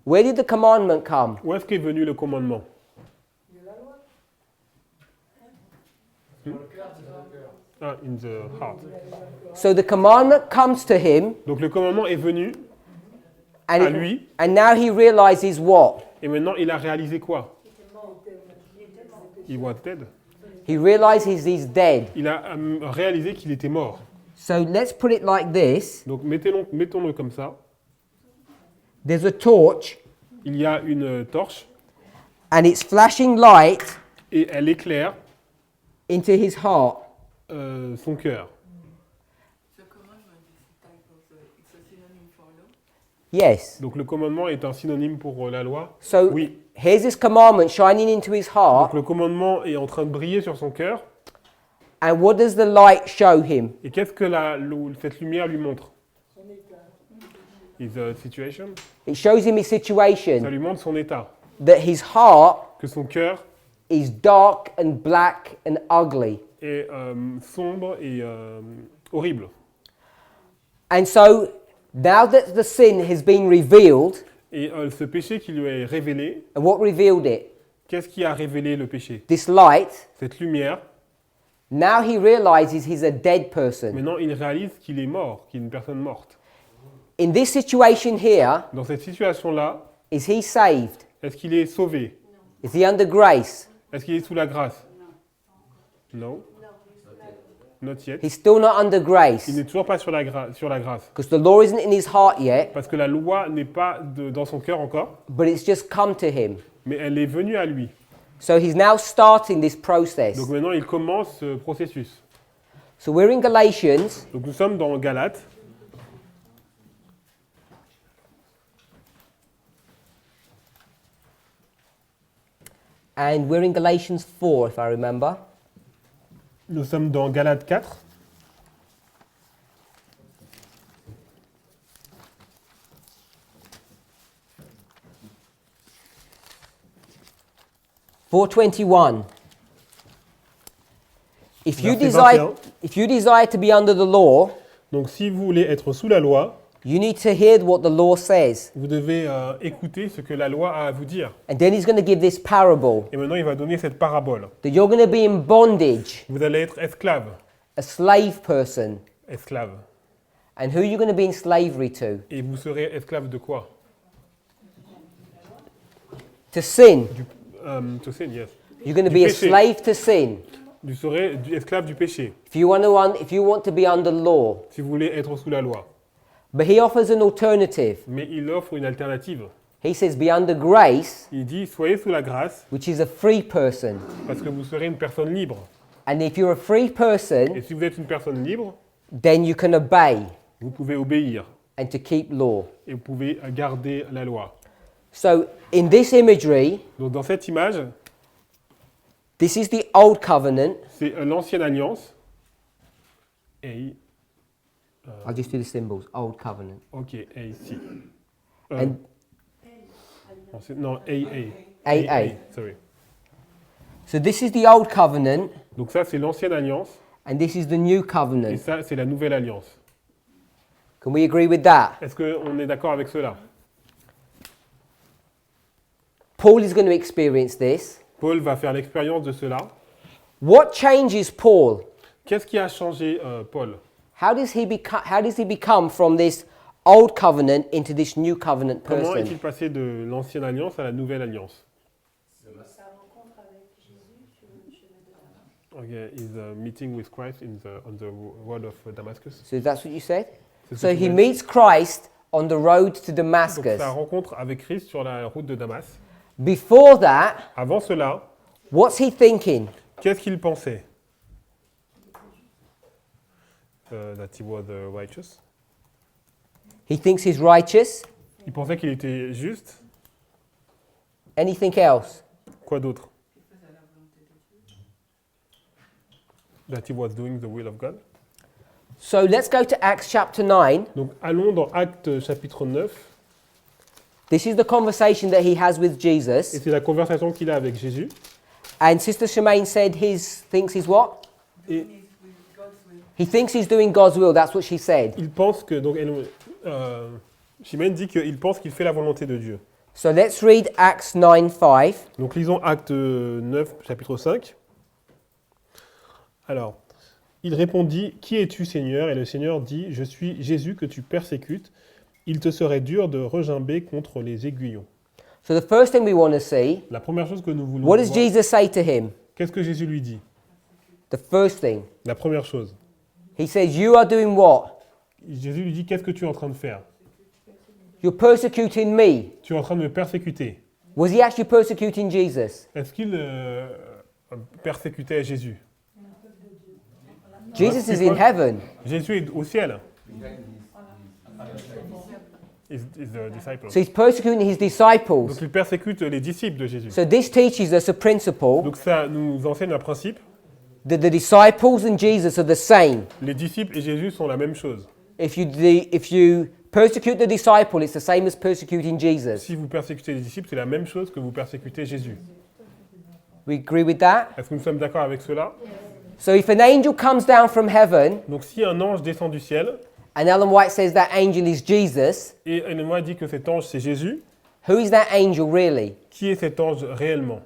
Where did the commandment come? Où est-ce qu'est venu le commandement? Ah, in the heart. So the commandment comes to him, Donc le commandement est venu and, à lui, and now he realizes what? et maintenant il a réalisé quoi? He was dead. He realizes he's dead. Il a réalisé qu'il était mort. So let's put it like this. Donc mettons-le comme ça. There's a torch, Il y a une torche and it's flashing light et elle éclaire into his heart. son cœur. The commandment is a type of, it's a synonym for law. Yes. Donc le commandement est un synonyme pour la loi. So Oui. here's this commandment shining into his Donc heart. le commandement est en train de briller sur son cœur. And what does the light show him? Et qu'est-ce que cette lumière lui montre? His situation. It shows him his Ça situation, lui montre son état. that his heart Que son cœur is dark and black and ugly. est sombre et horrible. And so now that the sin has been revealed, Et ce péché qui lui est révélé, and what revealed it? qu'est-ce qui a révélé le péché? This light. Cette lumière. Now he realizes he's a dead person. Maintenant, il réalise qu'il est mort, qu'il est une personne morte. In this situation here, Dans cette situation-là, is he saved? est-ce qu'il est sauvé? Is he under grace? Est-ce qu'il est sous la grâce? Non. Not yet. He's still not under grace Il n'est toujours pas sur la grâce. because the law isn't in his heart yet, Parce que la loi n'est pas dans son cœur encore, but it's just come to him. mais elle est venue à lui. So he's now starting this process. Donc maintenant, il commence ce processus. So we're in Galatians, Donc nous sommes dans Galates. and we're in Galatians 4, if I remember. Nous sommes dans Galates 4. (4:21). If you Verset desire, 21. if you desire to be under the law, Donc si vous voulez être sous la loi, you need to hear what the law says. vous devez écouter ce que la loi a à vous dire. And then he's going to give this parable Et maintenant, il va donner cette parabole. that you're going to be in bondage, Vous allez être esclave. a slave person. Esclave. And who are you going to be in slavery to? Et vous serez esclave de quoi? To sin. To sin, yes. You're going to Du be a péché. slave to sin. Vous serez esclave du péché, If you want to be under law. si vous voulez être sous la loi. But he offers an alternative. Mais il offre une alternative. He says, be under grace, Il dit, soyez sous la grâce, which is a free person. parce que vous serez une personne libre. And if you're a free person, Et si vous êtes une personne libre, then you can obey vous pouvez obéir. and to keep law. Et vous pouvez garder la loi. So in this imagery, Donc dans cette image, this is the old covenant. c'est l'ancienne alliance. Et, I'll just do the symbols. Old covenant. ok, A-C. And Non, A. AA. Sorry. So this is the old covenant, Donc ça, c'est l'ancienne alliance. and this is the new Et covenant. ça, c'est la nouvelle alliance. Can we agree with that? Est-ce qu'on est d'accord avec cela? Paul is going to experience this. Paul va faire l'expérience de cela. What changes Paul? Qu'est-ce qui a changé Paul? How does he become from this old covenant into this new covenant Comment person? est-il passé de l'ancienne alliance à la nouvelle alliance? Sa rencontre avec Jésus sur le chemin de Damas. Okay, is meeting with Christ on the road of Damascus. So that's what you said? C'est ce So que he tu m'as dit. meets Christ on the road to Donc Damascus. sa rencontre avec Christ sur la route de Damas. Before that, Avant cela, what's he thinking? qu'est-ce qu'il pensait? That he was righteous. He thinks he's righteous. Il pensait qu'il était juste. Anything else? Quoi d'autre? That he was doing the will of God. So let's go to Acts chapter 9. Donc allons dans Actes chapitre 9. This is the conversation that he has with Et Jesus. c'est la conversation qu'il a avec Jésus. And Sister Shemaine said thinks he's what? Et He thinks he's doing God's will. That's what she said. il pense que, donc, Chimène dit qu'il pense qu'il fait la volonté de Dieu. So let's read Acts 9:5. Donc lisons Acte 9, chapitre 5. Alors, il répondit, « Qui es-tu, Seigneur ?» Et le Seigneur dit, « Je suis Jésus que tu persécutes. Il te serait dur de regimber contre les aiguillons. So the first thing we want to see, » La première chose que nous voulons what does voir, Jesus say to him? qu'est-ce que Jésus lui dit? The first thing. La première chose. He says, you are doing what? Jésus lui dit, « Qu'est-ce que tu es en train de faire? You're persecuting me. Tu es en train de me persécuter. » Was he actually persecuting Jesus? Est-ce qu'il persécutait Jésus? Jesus is in heaven. Jésus est au ciel. the disciples. So he's persecuting his disciples. Donc il persécute les disciples de Jésus. So this teaches us a principle Donc ça nous enseigne un principe. that the disciples and Jesus are the same. Les disciples et Jésus sont la même chose. If you persecute the disciple, it's the same as persecuting Jesus. Si vous persécutez les disciples, c'est la même chose que vous persécutez Jésus. We agree with that? Est-ce que nous sommes d'accord avec cela? So if an angel comes down from heaven, Donc si un ange descend du ciel, and Ellen White says that angel is Jesus, et Ellen White dit que cet ange c'est Jésus, who is that angel really? qui est cet ange réellement?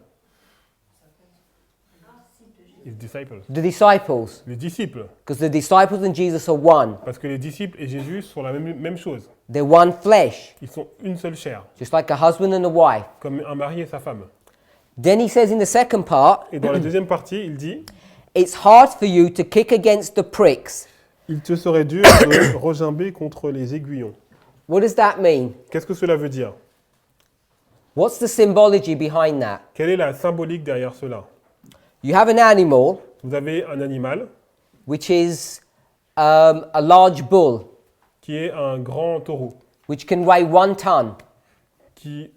Les disciples. The disciples. Les disciples. Because the disciples and Jesus are one. Parce que les disciples et Jésus sont la même chose. They're one flesh, Ils sont une seule chair, just like a husband and a wife. comme un mari et sa femme. Then he says in the second part, Et dans la deuxième partie, il dit, it's hard for you to kick against the pricks. il te serait dur de regimber contre les aiguillons. What does that mean? Qu'est-ce que cela veut dire? What's the symbology behind that? Quelle est la symbolique derrière cela? You have an animal, Vous avez un animal which is a large bull, qui est un grand taureau, which can weigh 1 ton. qui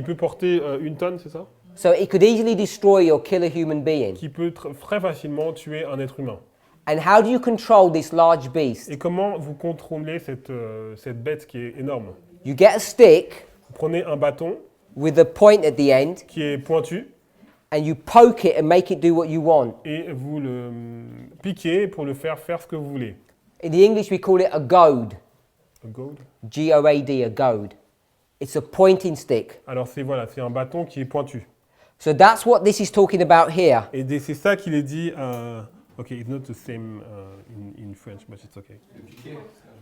peut porter 1 tonne, c'est ça? So it could easily destroy or kill a human being. Qui peut très facilement tuer un être humain. And how do you control this large beast? Et comment vous contrôlez cette bête qui est énorme? You get a stick Vous prenez un bâton with a point at the end, qui est pointu and you poke it and make it do what you want. et vous le piquez pour le faire ce que vous voulez. In the English, we call it a goad. A goad. G-O-A-D, a goad. It's a pointing stick. Alors c'est un bâton qui est pointu. So that's what this is talking about here. Et c'est ça qu'il est dit. Ok, it's not the same in French, but it's okay.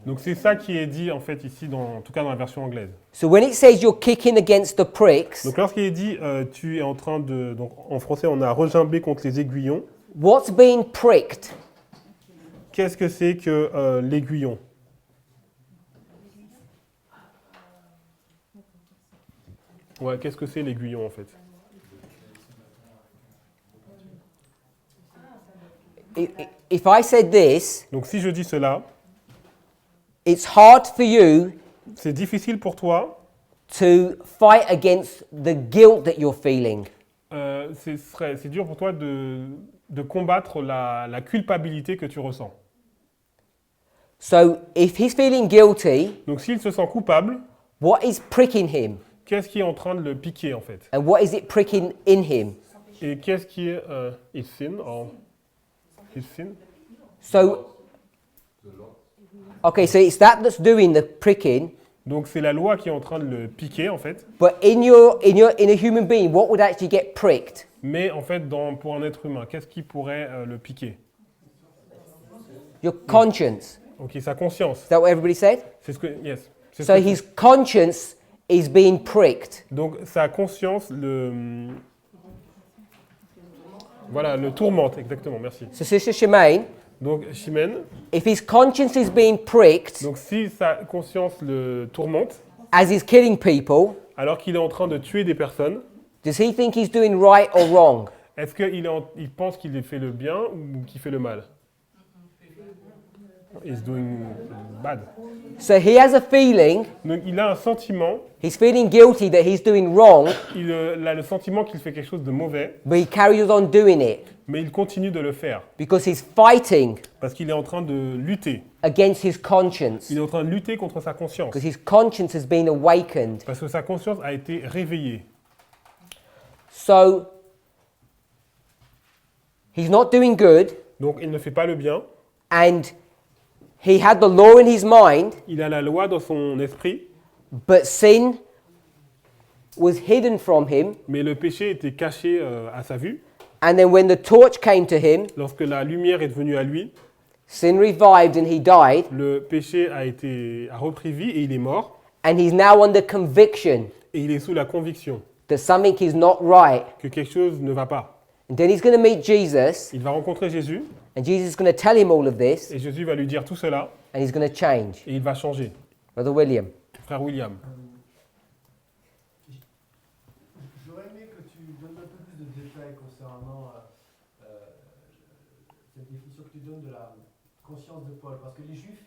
Donc c'est ça qui est dit en fait ici, en tout cas dans la version anglaise. So when it says you're kicking against the pricks, Donc lorsqu'il est dit tu es en train de, donc en français on a regimbé contre les aiguillons. what's being pricked? Qu'est-ce que c'est que l'aiguillon? Ouais, qu'est-ce que c'est l'aiguillon en fait? If I said this, Donc si je dis cela, it's hard for you c'est difficile pour toi, to fight against the guilt that you're feeling. c'est dur pour toi de combattre la culpabilité que tu ressens. So if he's feeling guilty, Donc s'il se sent coupable, what is pricking him? qu'est-ce qui est en train de le piquer en fait? And what is it pricking in him? Et qu'est-ce qui est his sin? His sin? So, okay, so it's that that's doing the pricking. Donc c'est la loi qui est en train de le piquer en fait. But in a human being, what would actually get pricked? Mais en fait, pour un être humain, qu'est-ce qui pourrait le piquer? Your conscience. Ok, sa conscience. Is that what everybody said? C'est ce que, yes. C'est ce So que- his conscience is being pricked. Donc sa conscience voilà, le tourmente, exactement, merci. So Sister Shemaine, Donc Chimène, if his conscience is being pricked donc si sa conscience le tourmente, as he's killing people, alors qu'il est en train de tuer des personnes, does he think he's doing right or wrong? est-ce qu'il pense qu'il fait le bien ou qu'il fait le mal? He's doing bad. So he has a feeling, Donc il a un sentiment, he's feeling guilty that he's doing wrong, il a le sentiment qu'il fait quelque chose de mauvais, but he carries on doing it mais il continue de le faire because he's fighting parce qu'il est en train de lutter. against his conscience. Il est en train de lutter contre sa conscience Because his conscience has been awakened. parce que sa conscience a été réveillée. So he's not doing good, Donc il ne fait pas le bien. and he had the law in his mind, Il a la loi dans son esprit, but sin was hidden from him. mais le péché était caché à sa vue. And then when the torch came to him, Lorsque la lumière est venue à lui, sin revived and he died, le péché a repris vie et il est mort. and he's now under conviction Et il est sous la conviction that something is not right. que quelque chose ne va pas. And then he's going to meet Jesus, Il va rencontrer Jésus and Jesus is going to tell him all of this, et Jésus va lui dire tout cela and he's going to change. et il va changer. Brother William. Frère William. J'aurais aimé que tu donnes un peu plus de détails concernant cette définition que tu donnes de la conscience de Paul. Parce que les Juifs,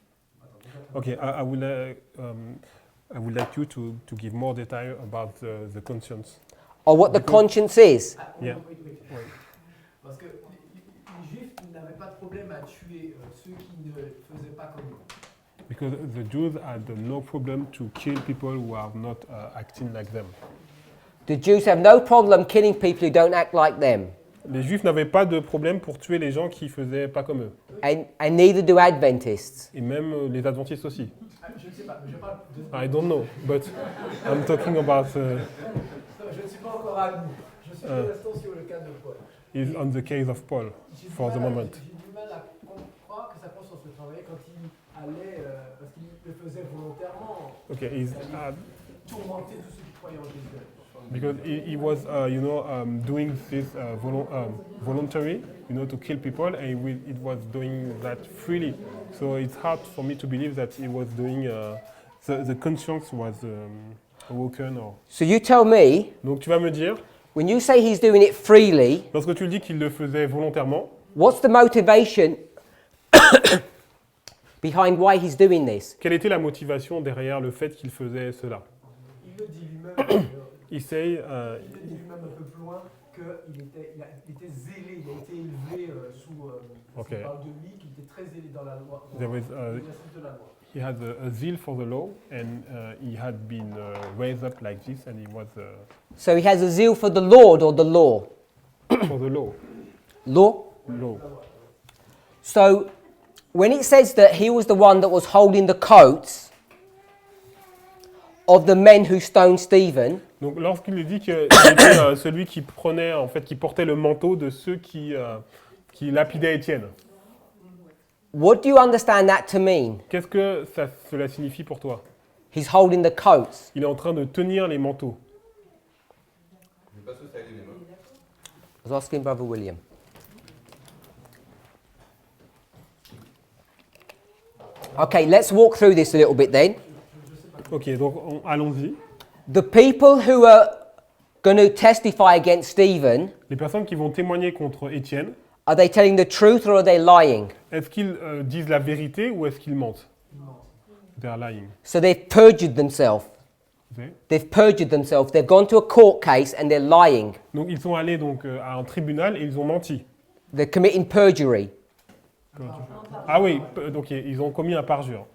Okay, I would like you to give more detail about the conscience. Or what the conscience is. Ah, Yeah. oui. Parce que les Juifs n'avaient pas de problème à tuer ceux qui ne faisaient pas comme eux. Because the Jews had no problem to kill people who are not acting like them. The Jews have no problem killing people who don't act like them. Les Juifs n'avaient pas de problème pour tuer les gens qui faisaient pas comme eux. And neither do Adventists. Et même les adventistes aussi. Ah, je ne sais pas, mais je parle de... I don't know, but I'm talking about Non, je ne suis pas encore à nous. Je suis pour l'instant sur le cas de Paul. is on the case of Paul for the moment. J'ai du mal à croire que sa conscience se travaillait quand il allait, parce qu'il le faisait volontairement, Okay, he's tourmenter tous ceux qui croyaient en Jésus. because he was doing this voluntary, to kill people, and it was doing that freely. So it's hard for me to believe that he was doing the conscience was awoken. Or... So you tell me, Donc tu vas me dire, when you say he's doing it freely, lorsque tu dis qu'il le faisait volontairement, what's the motivation behind why he's doing this? quelle était la motivation derrière le fait qu'il faisait cela? Il le dit lui-même, Il say, il le dit lui-même un peu plus loin, qu'il était zélé, il a été élevé sous... Okay. Il parle de lui, qu'il était très zélé dans la loi, dans There was, l'exercice de la loi. he had a zeal for the law, and he had been raised up like this, and he was So he has a zeal for the Lord or the law? for the law. Law? Law. So when it says that he was the one that was holding the coats of the men who stoned Stephen, Donc lorsqu'il dit qu'il était celui qui prenait, en fait, qui portait le manteau de ceux qui lapidaient Étienne, what do you understand that to mean? qu'est-ce que cela signifie pour toi? He's holding the coats. Il est en train de tenir les manteaux. I was asking Brother William. Okay, let's walk through this a little bit then. Ok, donc allons-y. The people who are going to testify against Stephen, Les personnes qui vont témoigner contre Étienne, are they telling the truth or are they lying? est-ce qu'ils disent la vérité ou est-ce qu'ils mentent? They are lying. So they've perjured themselves. Okay. They've perjured themselves. They've gone to a court case and they're lying. Donc ils sont allés donc à un tribunal et ils ont menti. They're committing perjury. Ah oui, donc ils ont commis un parjure.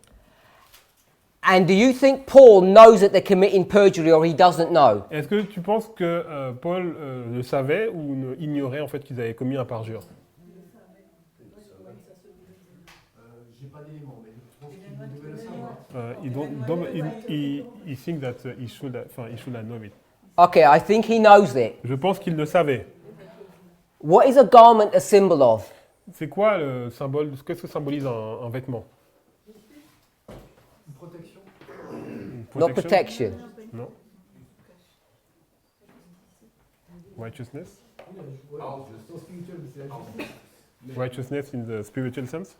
And do you think Paul knows that they're committing perjury or he doesn't know? Est-ce que tu penses que Paul le savait ou ignorait en fait qu'ils avaient commis un parjure? J'ai pas d'éléments, mais je pense qu'il devait le savoir. He thinks that he should have known it. Okay, I think he knows it. Je pense qu'il le savait. What is a garment a symbol of? C'est quoi le symbole? Qu'est-ce que symbolise un vêtement? Une protection. Not protection. Non. Righteousness? C'est spirituel, mais c'est la justice. Righteousness in the spiritual sense?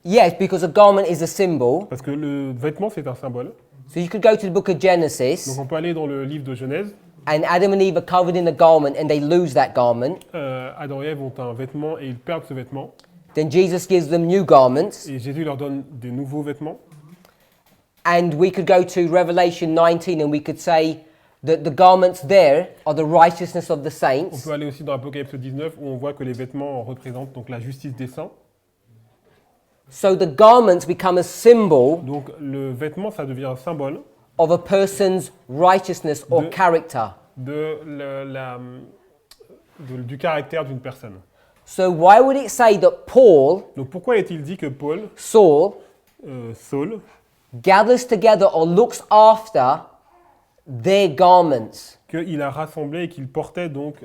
Yes, because a garment is a symbol. Parce que le vêtement c'est un symbole. So you could go to the book of Donc Genesis on peut aller dans le livre de Genèse. and Adam and Eve are covered in a garment and they lose that garment. Adam et Ève ont un vêtement et ils perdent ce vêtement. Then Jesus gives them new garments. Et Jésus leur donne des nouveaux vêtements. And we could go to Revelation 19 and we could say that the garments there are the righteousness of the On saints. peut aller aussi dans Apocalypse 19 où on voit que les vêtements représentent donc la justice des saints. So the garments become a symbol Donc le vêtement ça devient un symbole of a person's righteousness or De- character. Du caractère d'une personne. So why would it say that Paul, Donc pourquoi est-il dit que Paul, Saul, Saul, gathers together or looks after their garments? qu'il a rassemblé et qu'il portait donc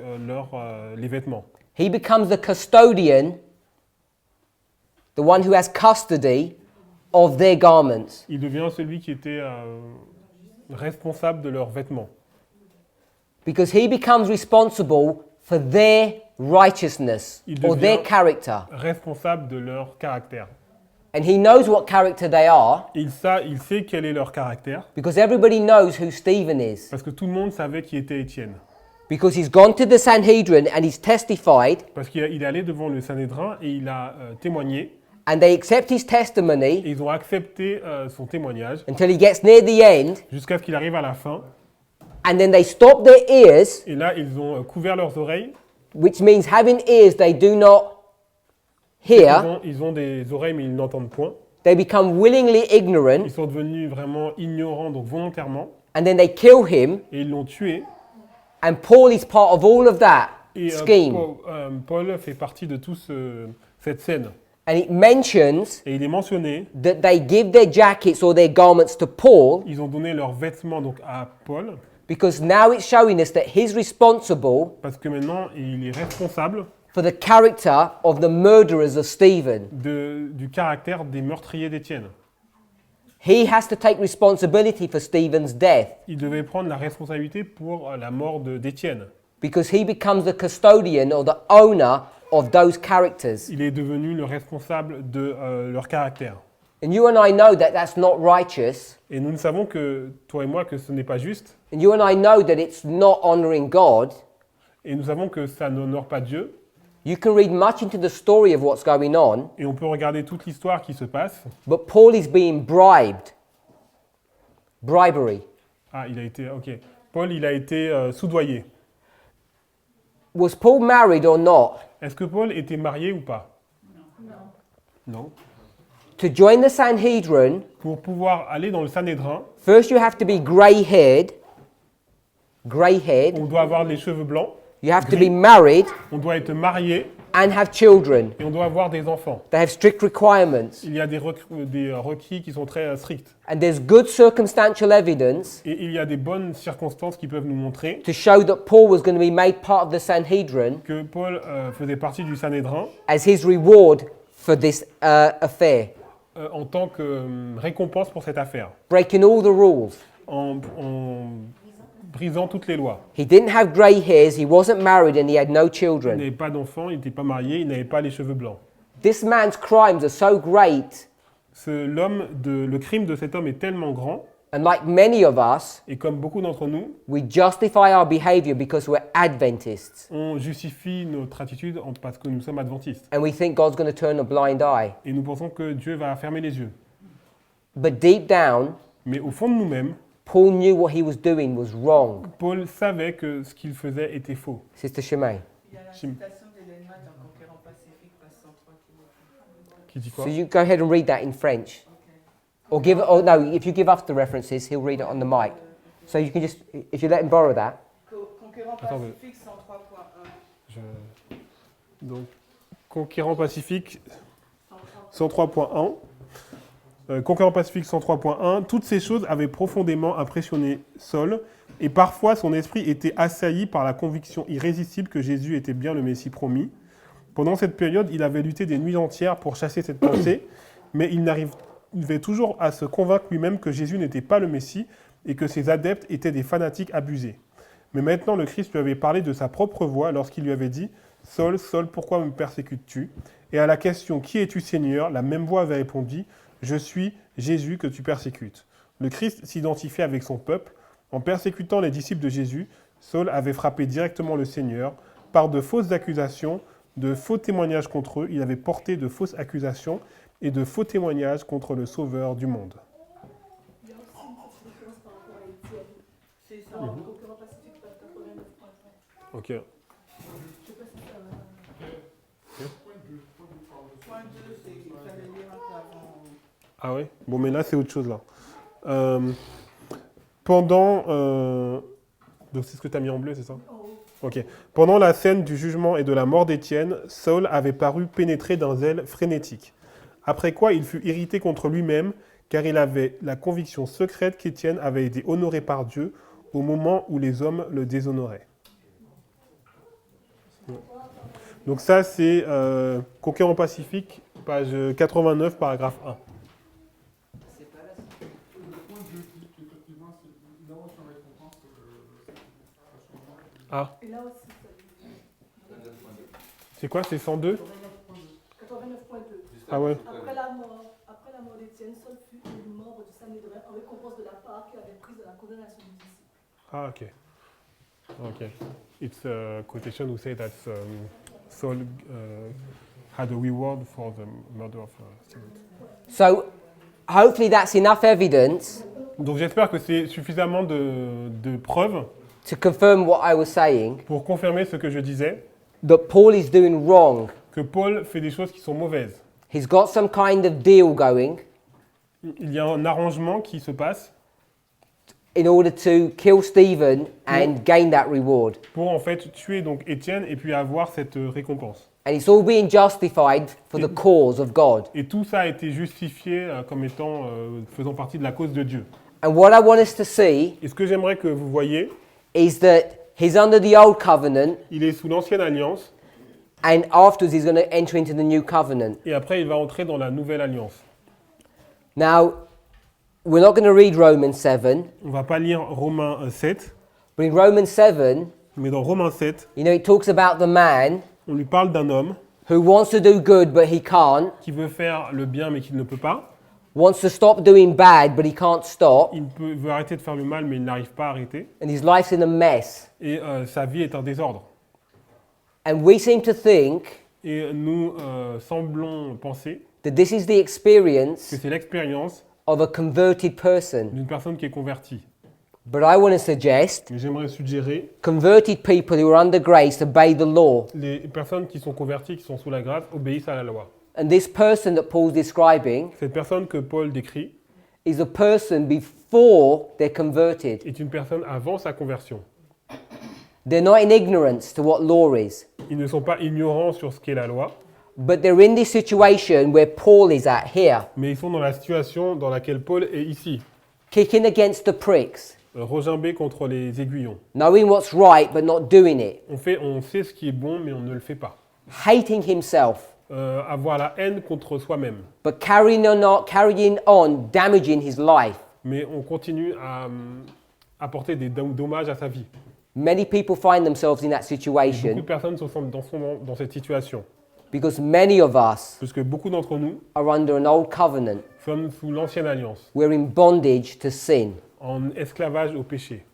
les vêtements? He becomes the custodian, the one who has custody of their garments. Il devient celui qui était responsable de leurs vêtements. Because he becomes responsible for their righteousness Il or their devient- character. Responsable de leur caractère. And he knows what character they are Il sait quel est leur caractère because everybody knows who Stephen is. parce que tout le monde savait qui était Étienne. Because he's gone to the Sanhedrin and he's testified Parce qu'il est allé devant le Sanhédrin et il a témoigné And they accept his testimony Et ils ont accepté son témoignage until he gets near the end. jusqu'à ce qu'il arrive à la fin. And then they stop their ears, Et là, ils ont couvert leurs oreilles. which means having ears they do not hear. Ils ont des oreilles, mais ils n'entendent point. They become willingly ignorant. Ils sont devenus vraiment ignorants, donc volontairement. And then they kill him. Et ils l'ont tué. And Paul is part of all of that Et scheme. Paul fait partie de toute cette scène. And it mentions Et il est mentionné, that they give their jackets or their garments to Paul ils ont donné leurs vêtements donc, à Paul, because now it's showing us that he's responsible parce que maintenant, il est responsable for the character of the murderers of Stephen. du caractère des meurtriers d'Étienne. He has to take responsibility for Stephen's death Il devait prendre la responsabilité pour la mort d'Étienne. because he becomes the custodian or the owner of those characters. Il est devenu le responsable de leur caractère. And you and I know that that's not righteous. Et nous savons que, toi et moi, que ce n'est pas juste. And you and I know that it's not honoring God. Et nous savons que ça n'honore pas Dieu. You can read much into the story of what's going on, Et on peut regarder toute l'histoire qui se passe. but Paul is being bribed. Bribery. Ah, il a été, ok. Paul, il a été soudoyé. Was Paul married or not? Est-ce que Paul était marié ou pas? Non. To join the Sanhedrin, Pour pouvoir aller dans le Sanhédrin, first you have to be grey-haired. Grey-haired. on doit avoir les cheveux blancs, You have to gris. be married On doit être marié and have children. et on doit avoir des enfants. They have strict requirements. Il y a des requis qui sont très stricts. And there's good circumstantial evidence Et il y a des bonnes circonstances qui peuvent nous montrer to show that Paul was going to be made part of the Sanhedrin que Paul faisait partie du Sanhédrin as his reward for this affair, en tant que récompense pour cette affaire, breaking all the rules. en brisant toutes les lois. He didn't have grey hairs, he wasn't married, and he had no Il children. n'avait pas d'enfants, il n'était pas marié, il n'avait pas les cheveux blancs. This man's crimes are so great, Le crime de cet homme est tellement grand, and like many of us, et comme beaucoup d'entre nous, we justify our behavior because we're Adventists. on justifie notre attitude parce que nous sommes adventistes. And we think God's going to turn a blind eye. Et nous pensons que Dieu va fermer les yeux. But deep down, Mais au fond de nous-mêmes, Paul knew what he was doing was wrong. Paul savait que ce qu'il faisait était faux. Sister Shimei. Il y a la Chim. citation d'Hélène White en Conquérant Pacifique, page 103 qui dit. Qui dit quoi? So you go ahead and read that in French. Or give, or no, if you give us the references, he'll read it on the mic. So you can just, if you let him borrow that. Conquérant Attends, Pacifique 103.1. Donc, Conquérant Pacifique 103.1. Conquérant Pacifique 103.1. Toutes ces choses avaient profondément impressionné Saul, et parfois son esprit était assailli par la conviction irrésistible que Jésus était bien le Messie promis. Pendant cette période, il avait lutté des nuits entières pour chasser cette pensée, mais il n'arrivait toujours à se convaincre lui-même que Jésus n'était pas le Messie et que ses adeptes étaient des fanatiques abusés. Mais maintenant, le Christ lui avait parlé de sa propre voix lorsqu'il lui avait dit « Saul, Saul, pourquoi me persécutes-tu » Et à la question « Qui es-tu, Seigneur ?» la même voix avait répondu « Je suis Jésus que tu persécutes ». Le Christ s'identifiait avec son peuple. En persécutant les disciples de Jésus, Saul avait frappé directement le Seigneur. Par de fausses accusations, de faux témoignages contre eux, il avait porté de fausses accusations et de faux témoignages contre le Sauveur du monde. Il y a aussi une petite différence par rapport à Étienne. C'est ça. Dans le Conquérant Pacifique, page 89.5. Ok. Je sais pas si ça va. Point 2, c'est il fallait lire un peu avant. Ah ouais. Bon, mais là, c'est autre chose, là. Donc, c'est ce que tu as mis en bleu, c'est ça? Ok. Pendant la scène du jugement et de la mort d'Étienne, Saul avait paru pénétré d'un zèle frénétique. Après quoi, il fut irrité contre lui-même, car il avait la conviction secrète qu'Étienne avait été honoré par Dieu au moment où les hommes le déshonoraient. Donc ça, c'est Conquérant Pacifique, page 89, paragraphe 1. C'est pas là. Ah, Et là aussi, c'est quoi? C'est 102? 89.2. Ah ouais. Après la mort d'Étienne, Saul fut élu membre du Sanhédrin en récompense de la part qu'il avait prise de la condamnation du disciple. Ah, okay. Okay. It's a quotation who say that Saul had a reward for the murder of Stephen. So hopefully that's enough evidence Donc j'espère que c'est suffisamment de preuves to confirm what I was saying, pour confirmer ce que je disais, that Paul is doing wrong. que Paul fait des choses qui sont mauvaises. He's got some kind of deal going Il y a un arrangement qui se passe in order to kill Stephen and gain that reward. pour en fait tuer donc Étienne et puis avoir cette récompense. And it's all being justified for the cause of God. Et tout ça a été justifié comme étant faisant partie de la cause de Dieu. And what I want us to see Et ce que j'aimerais que vous voyez, is that he's under the old covenant, il est sous l'ancienne alliance and afterwards he's going to enter into the new covenant. et après il va entrer dans la nouvelle alliance. Now, we're not going to read Romans 7, On va pas lire Romains 7, but in Romans 7, mais dans Romains 7, you know, it talks about the man on lui parle d'un homme who wants to do good but he can't, qui veut faire le bien mais qui ne peut pas. wants to stop doing bad but he can't stop, Il veut arrêter de faire le mal mais il n'arrive pas à arrêter. and his life's in a mess. Et sa vie est un désordre. And we seem to think Et nous semblons penser that this is the que experience c'est l'expérience of a converted person. d'une personne qui est convertie. But I want to suggest Mais j'aimerais suggérer converted people who are under grace obey the law. les personnes qui sont converties, qui sont sous la grâce, obéissent à la loi. And this person that Paul's describing Cette personne que Paul décrit is a person before they're converted. est une personne avant sa conversion. They're not in ignorance to what law is, Ils ne sont pas ignorants sur ce qu'est la loi, but they're in this situation where Paul is at here, mais ils sont dans la situation dans laquelle Paul est ici, kicking against the pricks, regimbé contre les aiguillons. knowing what's right but not doing it, On sait ce qui est bon, mais on ne le fait pas. hating himself, Avoir la haine contre soi-même. but carrying on damaging his life. Mais on continue à apporter des dommages à sa vie. Many people find themselves in that Beaucoup situation de personnes sont dans cette situation. because many of us Parce que beaucoup d'entre nous are under an old covenant. sommes sous l'ancienne alliance, We're in bondage to sin. en esclavage au péché.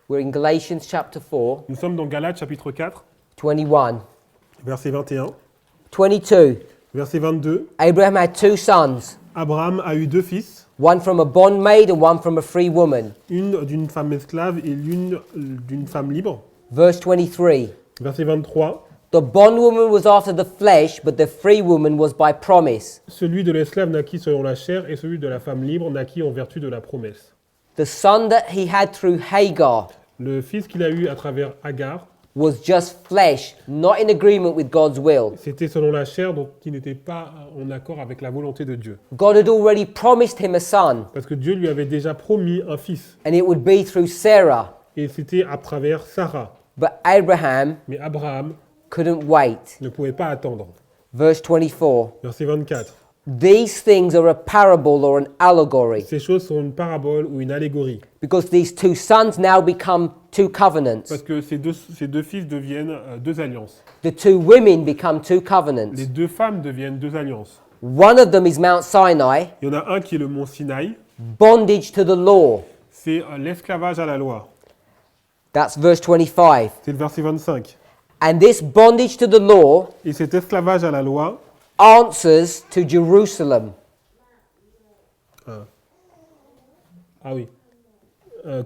We're in Galatians chapter 4, Nous sommes dans Galates chapitre 4, 21. verset 21. 22. Verset 22. Abraham had two sons, Abraham a eu deux fils, one from a bondmaid and one from a free woman. une d'une femme esclave et l'une d'une femme libre. Verse 23. Verset 23. The bondwoman was after the flesh, but the free woman was by promise. Celui de l'esclave naquit selon la chair et celui de la femme libre naquit en vertu de la promesse. The son that he had through Hagar Le fils qu'il a eu à travers Agar, was just flesh, not in agreement with God's will. c'était selon la chair, donc qui n'était pas en accord avec la volonté de Dieu. God had already promised him a son, Parce que Dieu lui avait déjà promis un fils. and it would be through Sarah. Et c'était à travers Sarah. But Abraham Mais Abraham couldn't wait. ne pouvait pas attendre. Verse 24. Verset 24. These things are a parable or an allegory, Ces choses sont une parabole ou une allégorie. because these two sons now become two covenants. Parce que ces deux fils deviennent deux alliances. The two women become two covenants. Les deux femmes deviennent deux alliances. One of them is Mount Sinai, Il y en a un qui est le mont Sinaï, bondage to the law. c'est l'esclavage à la loi. That's verse 25. C'est le verset 25. And this bondage to the law Et cet esclavage à la loi answers to Jerusalem.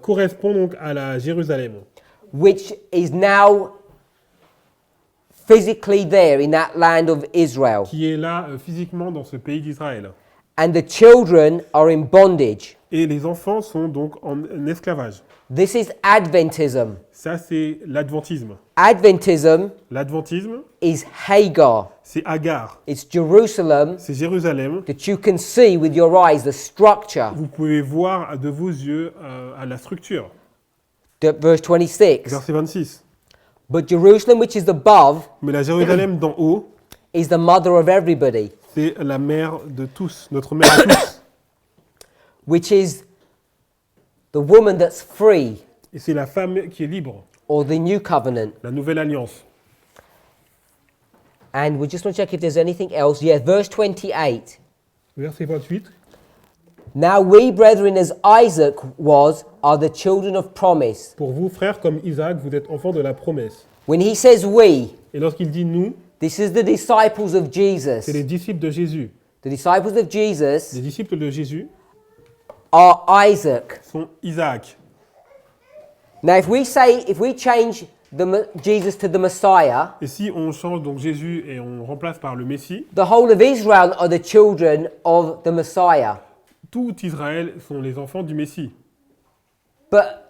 correspond donc à la Jérusalem, Which is now physically there in that land of Israel. qui est là physiquement dans ce pays d'Israël. And the children are in bondage. Et les enfants sont donc en esclavage. This is Adventism. Ça, c'est l'adventisme. Adventism L'adventisme, is Hagar. c'est Agar, It's Jerusalem c'est Jérusalem. that you can see with your eyes, the structure. Vous pouvez voir de vos yeux à la structure. Verse 26. Verset 26. But Jerusalem, which is above, Mais la Jérusalem d'en haut, is the mother of everybody, c'est la mère de tous, notre mère à tous. which is the woman that's free, Et c'est la femme qui est libre, or the new covenant. la nouvelle alliance. And we just want to check if there's anything else. Yeah, verse 28. Verset 28. Now we, brethren, as Isaac was, are the children of promise. Pour vous, frères, comme Isaac, vous êtes enfants de la promesse. When he says we, Et lorsqu'il dit nous, This is the disciples of C'est les Jesus. disciples de Jésus. The disciples of Jesus Les disciples de Jésus are Isaac. sont Isaac. Now, if we change Jesus to the Messiah, Et si on change donc Jésus et on remplace par le Messie, the whole of Israel are the children of the Messiah. tout Israël sont les enfants du Messie. But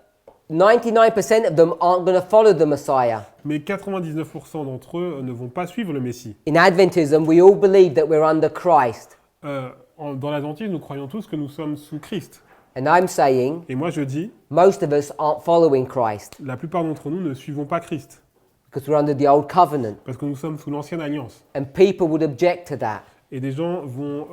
99% of them aren't going to follow the Messiah. Mais 99% d'entre eux ne vont pas suivre le Messie. In Adventism, we all believe that we're under Christ. Dans l'Adventisme, nous croyons tous que nous sommes sous Christ. And I'm saying Et moi je dis, most of us aren't following Christ la plupart d'entre nous ne suivons pas Christ. because we're under the old covenant. Parce que nous sommes sous l'ancienne alliance. And people would object to that. Et des gens vont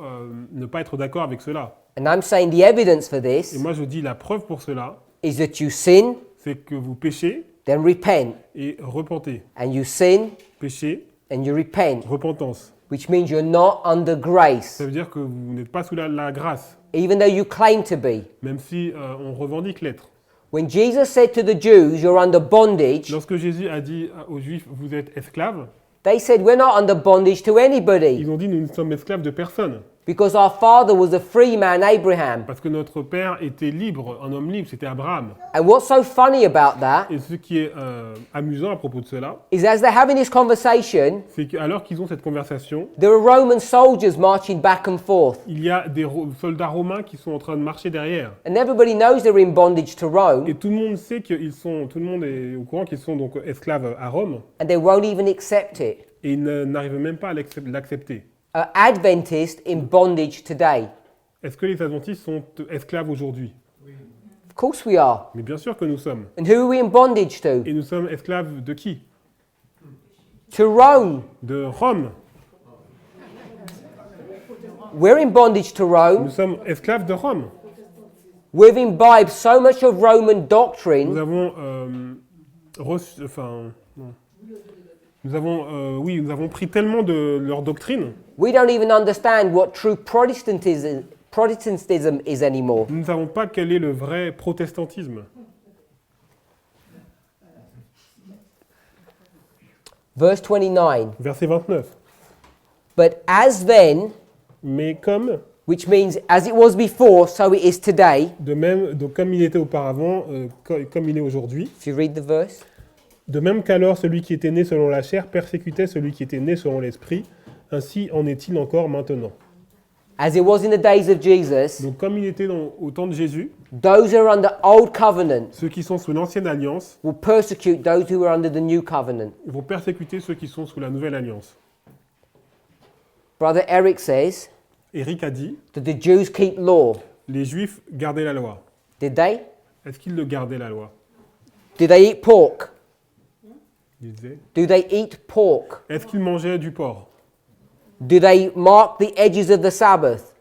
ne pas être d'accord avec cela. And I'm saying the evidence for Et this moi je dis, la preuve pour cela, is that you sin, c'est que vous péchez then repent. et repentez. And you sin, Péché, and you repent. repentance. Which means you're not under grace, Ça veut dire que vous n'êtes pas sous la grâce, even though you claim to be. même si on revendique l'être. When Jesus said to the Jews, you're under bondage, Lorsque Jésus a dit aux Juifs, vous êtes esclaves, they said, we're not under bondage to anybody ils ont dit, nous ne sommes esclaves de personne. because our father was a free man, Abraham. Parce que notre père était libre, un homme libre, c'était Abraham. And what's so funny about that Et ce qui est amusant à propos de cela, is as they're having this conversation, c'est qu'alors qu'ils ont cette conversation, there are Roman soldiers marching back and forth. il y a des soldats romains qui sont en train de marcher derrière. And everybody knows they're in bondage to Rome, Et tout le monde sait tout le monde est au courant qu'ils sont donc esclaves à Rome. and they won't even accept it. Et ils n'arrivent même pas à l'accepter. Are Adventists in bondage today? Est-ce que les adventistes sont esclaves aujourd'hui? Of course we are. Mais bien sûr que nous sommes. And who are we in bondage to? Et nous sommes esclaves de qui? To Rome. De Rome. We're in bondage to Nous Rome. sommes esclaves de Rome. We've imbibed so much of Roman Nous doctrine avons reçu, enfin, non. Nous avons pris tellement de leur doctrine, we don't even understand what true Protestantism is anymore. nous ne savons pas quel est le vrai protestantisme. Verse 29. Verset 29. But as then, Mais comme, which means as it was before, so it is today. de même, donc comme il était auparavant, comme il est aujourd'hui, If you read the verse. de même qu'alors celui qui était né selon la chair persécutait celui qui était né selon l'esprit, ainsi en est-il encore maintenant. As it was in the days of Jesus, Donc comme il était au temps de Jésus, those who are under old covenant ceux qui sont sous l'ancienne alliance will persecute those who are under the new covenant. vont persécuter ceux qui sont sous la nouvelle alliance. Brother Eric says Éric a dit, that the Jews keep law. les Juifs gardaient la loi. Did they? Est-ce qu'ils le gardaient la loi? Do they eat pork? Il disait. Do they eat pork? Est-ce qu'ils mangeaient du porc? Do they mark the edges of the Sabbath?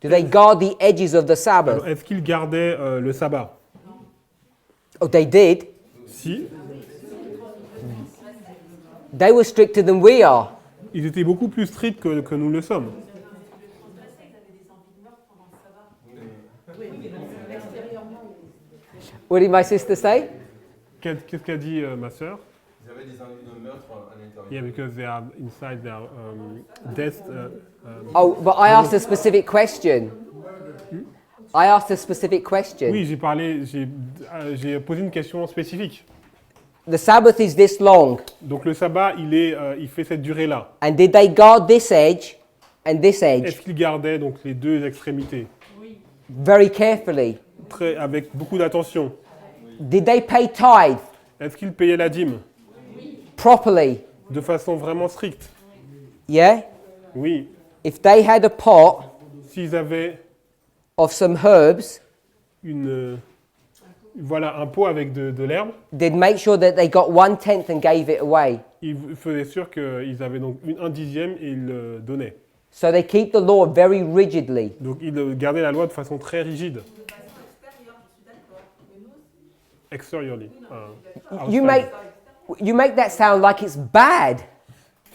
Do they guard the edges of the Alors, Sabbath? est-ce qu'ils gardaient le sabbat? Oh, they did. Si, They were stricter than we are. ils étaient beaucoup plus stricts que nous le sommes. What did my sister say? Qu'est-ce qu'a dit ma sœur? Ils avaient des envies de meurtre à l'intérieur. Yeah, because they are inside their death. Oh, but I asked a specific question. I asked a specific question. Oui, j'ai posé une question spécifique. The Sabbath is this long, Donc le sabbat, il fait cette durée-là. and did they guard this edge and this Est-ce edge qu'ils gardaient donc les deux extrémités very carefully? avec beaucoup d'attention? Did they pay tithe Est-ce qu'ils payaient la dîme properly? de façon vraiment stricte? Yeah? Oui. If they had a pot S'ils avaient of some herbs, un pot avec de l'herbe, they'd make sure that they got 1/10 and gave it away. ils faisaient sûr qu'ils avaient donc un dixième et ils le donnaient. So they keep the law very rigidly. Donc ils gardaient la loi de façon très rigide. Exteriorly. You outside. make that sound like it's bad.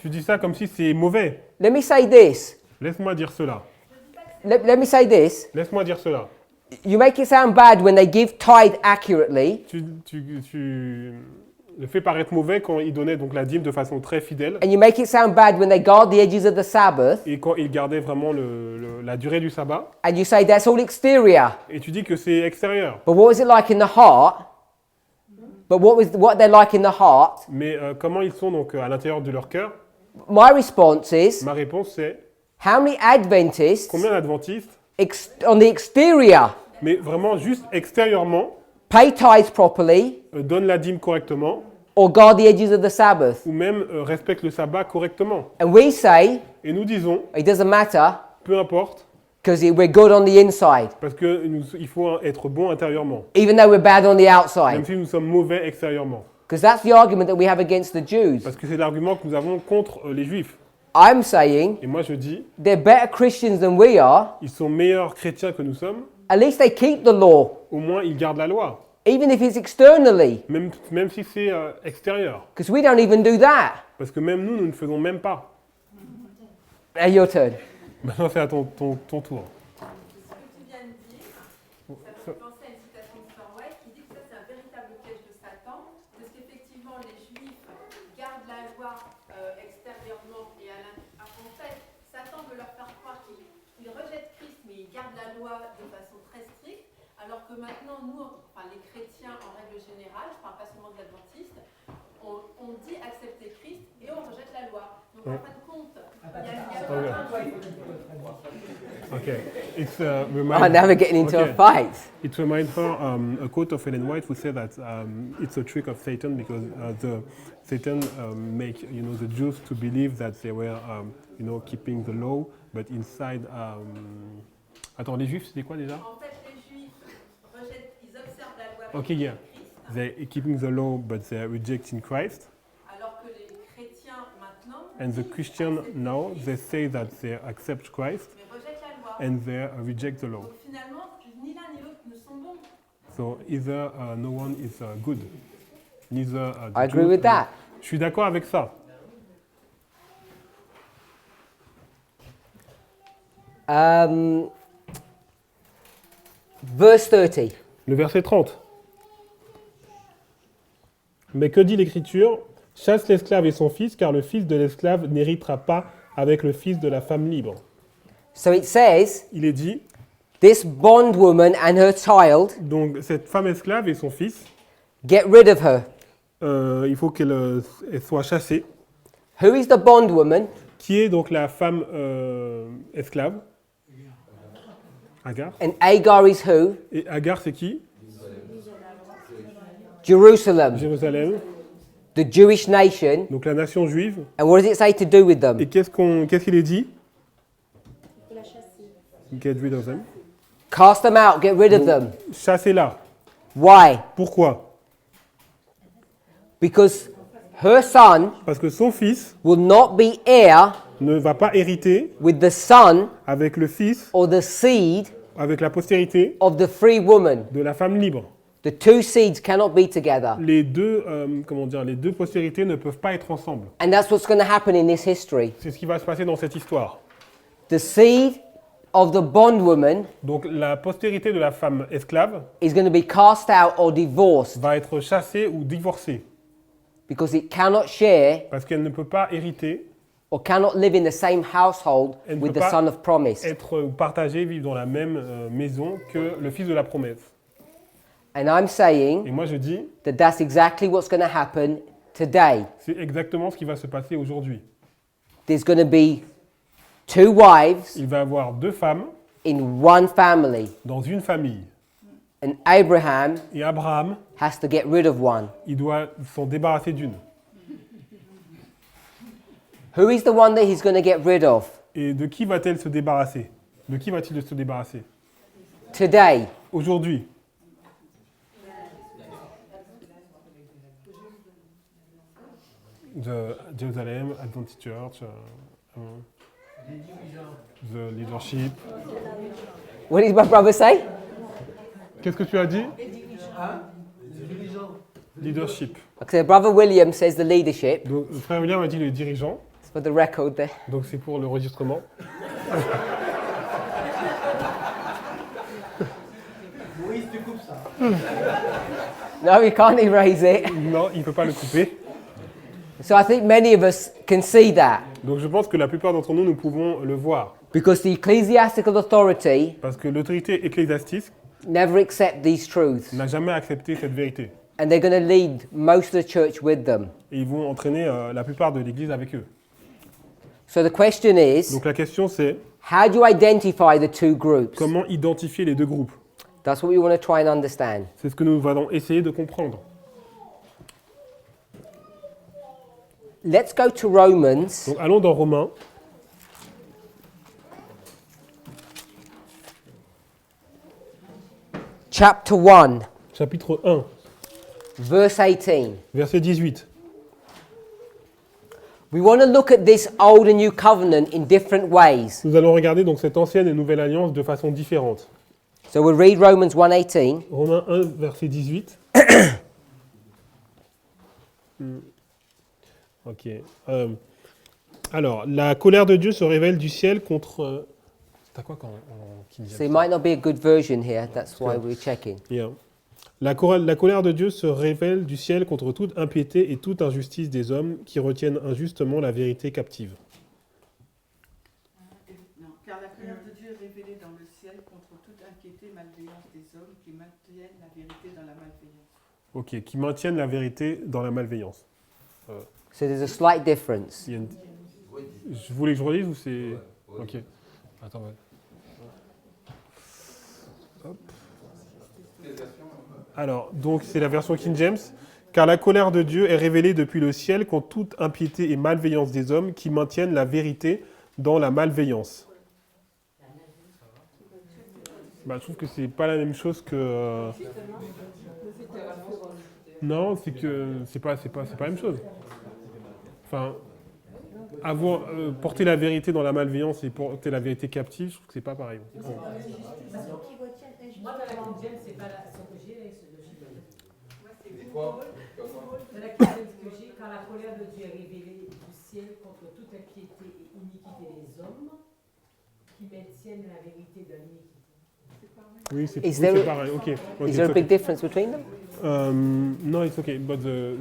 Tu dis ça comme si c'est mauvais. Let me say this. Laisse-moi dire cela. Let me say this. Laisse-moi dire cela. You make it sound bad when they give tithe accurately, le fait paraître mauvais quand ils donnaient donc la dîme de façon très fidèle And you make it sound bad when they guard the edges of the Sabbath, et quand ils gardaient vraiment la durée du sabbat. and you say that's all exterior. Et tu dis que c'est extérieur. But what was it like in the heart? But what they're like in the heart? Mais comment ils sont donc à l'intérieur de leur cœur? My response is, Ma réponse c'est how many Adventists combien d'adventistes, on the exterior mais vraiment juste extérieurement, pay tithes properly donnent la dîme correctement or guard the edges of the Sabbath? ou même respectent le sabbat correctement. And we say Et nous disons, it doesn't matter peu importe, because we're good on the inside, parce qu'il faut être bon intérieurement, even though we're bad on the même outside. si nous sommes mauvais extérieurement. Because that's the argument that we have against the Jews. Parce que c'est l'argument que nous avons contre les Juifs. I'm saying Et moi je dis, they're better Christians than we are. ils sont meilleurs chrétiens que nous sommes, At least they keep the law, au moins ils gardent la loi, even if it's externally, même si c'est extérieur. because we don't even do that. Parce que même nous ne faisons même pas. Your turn. Maintenant c'est à ton tour. Ce que tu viens de dire, ça me fait penser à une citation de Sir White qui dit que ça c'est un véritable piège de Satan, parce qu'effectivement les Juifs gardent la loi extérieurement et en fait, Satan veut leur faire croire qu'ils rejettent Christ mais ils gardent la loi de façon très stricte, alors que maintenant nous, enfin les chrétiens en règle générale, je ne parle pas seulement de l'adventiste, on dit accepter Christ et on rejette la loi. Donc en fin de compte, il y a Okay. It's Oh, remind, now we're getting into okay. a fight. It reminds her a quote of Ellen White who said that it's a trick of Satan because Satan make the Jews to believe that they were keeping the law, but inside. Attends, les Juifs c'était quoi déjà? En fait, les Juifs rejettent, ils observent la loi. Okay, yeah. Christ, They're keeping the law, but they're rejecting Christ. alors que les chrétiens maintenant And the disent Christians accepter now, Christ, they say that they accept Christ mais rejettent la loi. and they reject the law. Donc finalement, ni l'un ni l'autre ne sont bons. So either no one is good, neither. The I agree Jews- with that. Je suis d'accord avec ça. Verse 30. Le verset 30. Mais que dit l'Écriture? Chasse l'esclave et son fils, car le fils de l'esclave n'héritera pas avec le fils de la femme libre. So it says, Il est dit, this bondwoman and her child, donc cette femme esclave et son fils, get rid of her. il faut qu'elle elle soit chassée. Who is the bondwoman? Qui est donc la femme esclave? Agar. And Agar is who? Et Agar, c'est qui? Jerusalem, Jérusalem, the Jewish nation. donc la nation juive. And what does it say to do with them? Et qu'est-ce qu'il est dit? Get rid of them. Cast them out, get rid of them. Chassez-la. Why? Pourquoi? Because her son Parce que son fils will not be heir ne va pas hériter with the son avec le fils, or the seed avec la postérité of the free woman. de la femme libre. The two seeds cannot be together. Les deux postérités ne peuvent pas être ensemble. And that's what's going to happen in this history. C'est ce qui va se passer dans cette histoire. The seed of the bondwoman Donc la postérité de la femme esclave is going to be cast out or divorced va être chassée ou divorcée because it cannot share parce qu'elle ne peut pas hériter, or cannot live in the same household Elle ne with peut the pas son of promise. être partagée, vivre dans la même maison que le fils de la promesse. And I'm Et saying moi je dis, that that's exactly what's going to happen today. c'est exactement ce qui va se passer aujourd'hui. There's going to be two wives Il va avoir deux femmes in one family, dans une famille. and Abraham Et Abraham, has to get rid of one. il doit s'en débarrasser d'une. Who is the one that he's going to get rid of? Et de qui va-t-elle se débarrasser? De qui va-t-il se débarrasser? Today. Aujourd'hui. The Jerusalem Adventist Church, the leadership. What did my brother say? Qu'est-ce que tu as dit? Leadership. Okay, brother William says the leadership. Donc, le frère William a dit le dirigeant, It's for the record there. donc c'est pour l'enregistrement. Moïse, tu coupes ça. No, you can't erase it. Non, il ne peut pas le couper. So I think many of us can see that. Donc je pense que la plupart d'entre nous, nous pouvons le voir. Because the ecclesiastical authority Parce que l'autorité ecclésiastique never accept these truths. n'a jamais accepté cette vérité. And they're going to lead most of the church with them. Et ils vont entraîner la plupart de l'Église avec eux. So the question is, Donc la question c'est, how do you identify the two groups? comment identifier les deux groupes? That's what we want to try and understand. C'est ce que nous allons essayer de comprendre. Let's go to Romans Donc allons dans Romains, chapter 1, chapitre 1, verse 18. verset 18. We want to look at this old and new covenant in different ways. Nous allons regarder donc cette ancienne et nouvelle alliance de façon différente. So we'll read Romans 1:18. Romains 1, verset 18. Ok. Alors, la colère de Dieu se révèle du ciel contre... T'as quoi quand en King James? So it might not be a good version here, that's why we're checking. Yeah. La colère de Dieu se révèle du ciel contre toute impiété et toute injustice des hommes qui retiennent injustement la vérité captive. Non, car la colère de Dieu est révélée dans le ciel contre toute inquiété et malveillance des hommes qui maintiennent la vérité dans la malveillance. Ok, qui maintiennent la vérité dans la malveillance. So there's a slight difference. Il y a une- Je voulais que je relise ou c'est... Ok. Attends, ouais. Hop. Alors, donc c'est la version King James. Car la colère de Dieu est révélée depuis le ciel contre toute impiété et malveillance des hommes qui maintiennent la vérité dans la malveillance. Bah, je trouve que c'est pas la même chose que... Non, c'est que c'est pas la même chose. Enfin, porter la vérité dans la malveillance et porter la vérité captive, je trouve que c'est pas pareil. Bon. Moi, dans la King James, c'est pas ce que j'ai, c'est le King James. Dans la King James que j'ai, quand la colère de Dieu est révélée du ciel contre toute impiété et iniquité des hommes qui maintiennent la vérité de l'iniquité. Oui, c'est Is there- pareil. Ok. Is there a big difference between them? No, it's okay, but the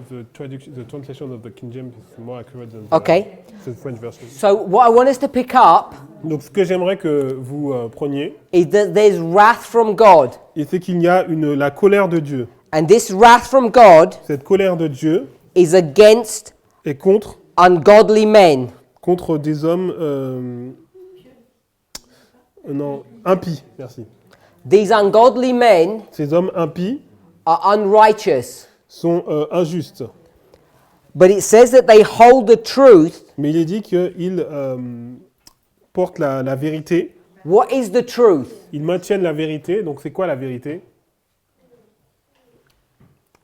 translation of the King James is more accurate than Okay. the French version. So what I want us to pick up Donc, ce que j'aimerais que vous preniez, is that there's wrath from God. et c'est qu'il y a la colère de Dieu. And this wrath from God Cette colère de Dieu is against est contre ungodly men. des hommes non, impies. Merci. These ungodly men Ces hommes impies are unrighteous. sont injustes. But it says that they hold the truth. Mais il est dit qu'ils portent la vérité. What is the truth? Ils maintiennent la vérité. Donc, c'est quoi la vérité?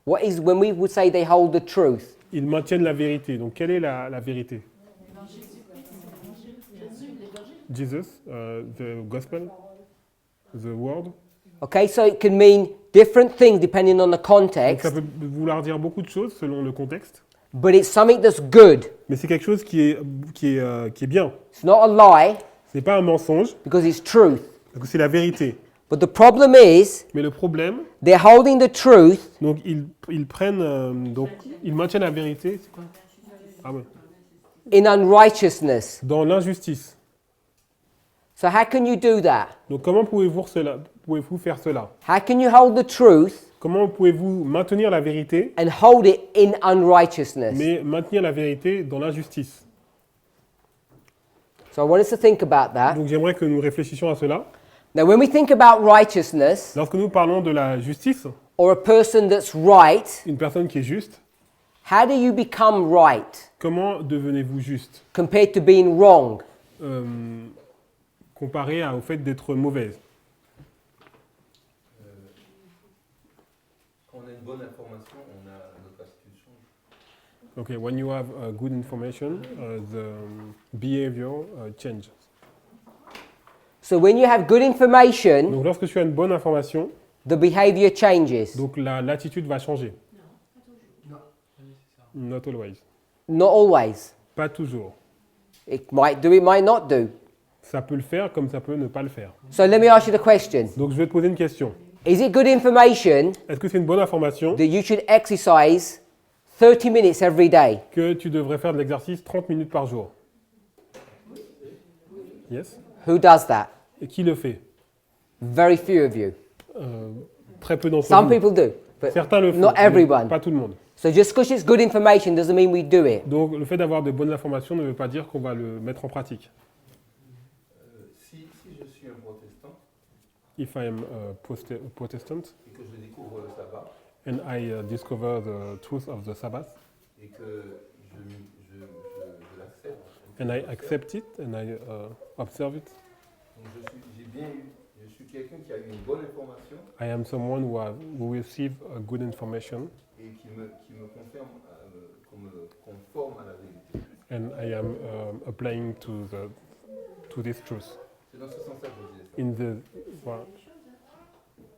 What is when we would say they hold the truth? Ils maintiennent la vérité. Donc, quelle est la vérité? Jesus, the gospel, the word. Okay, so it can mean different things depending on the Donc, context, ça peut vouloir dire beaucoup de choses selon le contexte. but it's something that's good. Mais c'est quelque chose qui est bien. It's not a lie Ce n'est pas un mensonge, because it's truth. parce que c'est la vérité. But the problem is Mais le problème, they're holding the truth donc ils prennent, donc ils maintiennent la vérité. C'est quoi? Ah ouais. in unrighteousness. Dans l'injustice. So how can you do that? Donc comment pouvez-vous faire cela? How can you hold the truth Comment pouvez-vous maintenir la vérité, and hold it in unrighteousness? mais maintenir la vérité dans l'injustice? So I want us to think about that. Donc j'aimerais que nous réfléchissions à cela. Now, when we think about righteousness Lorsque nous parlons de la justice, or a person that's right, une personne qui est juste, how do you become right comment devenez-vous juste compared to being wrong? Comparé au fait d'être mauvaise? Quand on a une bonne information, on a notre attitude change. Okay, when you have good information, the behavior changes. So when you have good information, Donc lorsque tu as une bonne information, the behavior changes. donc l'attitude va changer. Not always. Not always. Pas toujours. It might do, it might not do. Ça peut le faire comme ça peut ne pas le faire. So let me ask you the question. Donc je vais te poser une question. Is it good information Est-ce que c'est une bonne information that you should exercise 30 minutes every day? que tu devrais faire de l'exercice 30 minutes par jour? Yes. Who does that? Et qui le fait? Very few of you. Très peu d'entre Some vous. people do, but Certains le font, not mais everyone. pas tout le monde. So just because it's good information doesn't mean we do it. Donc le fait d'avoir de bonnes informations ne veut pas dire qu'on va le mettre en pratique. Si je suis un protestant If I am a Protestant et que je découvre le sabbat and I discover the truth of the Sabbath et que je l'accepte, and I accept it and I observe it, donc je suis quelqu'un qui a eu une bonne information I am someone who receive a good information et qui me confirme, qu'on me conforme à la vérité. and I am applying to this truth. C'est dans ce sens-là que je disais ça. In the voilà.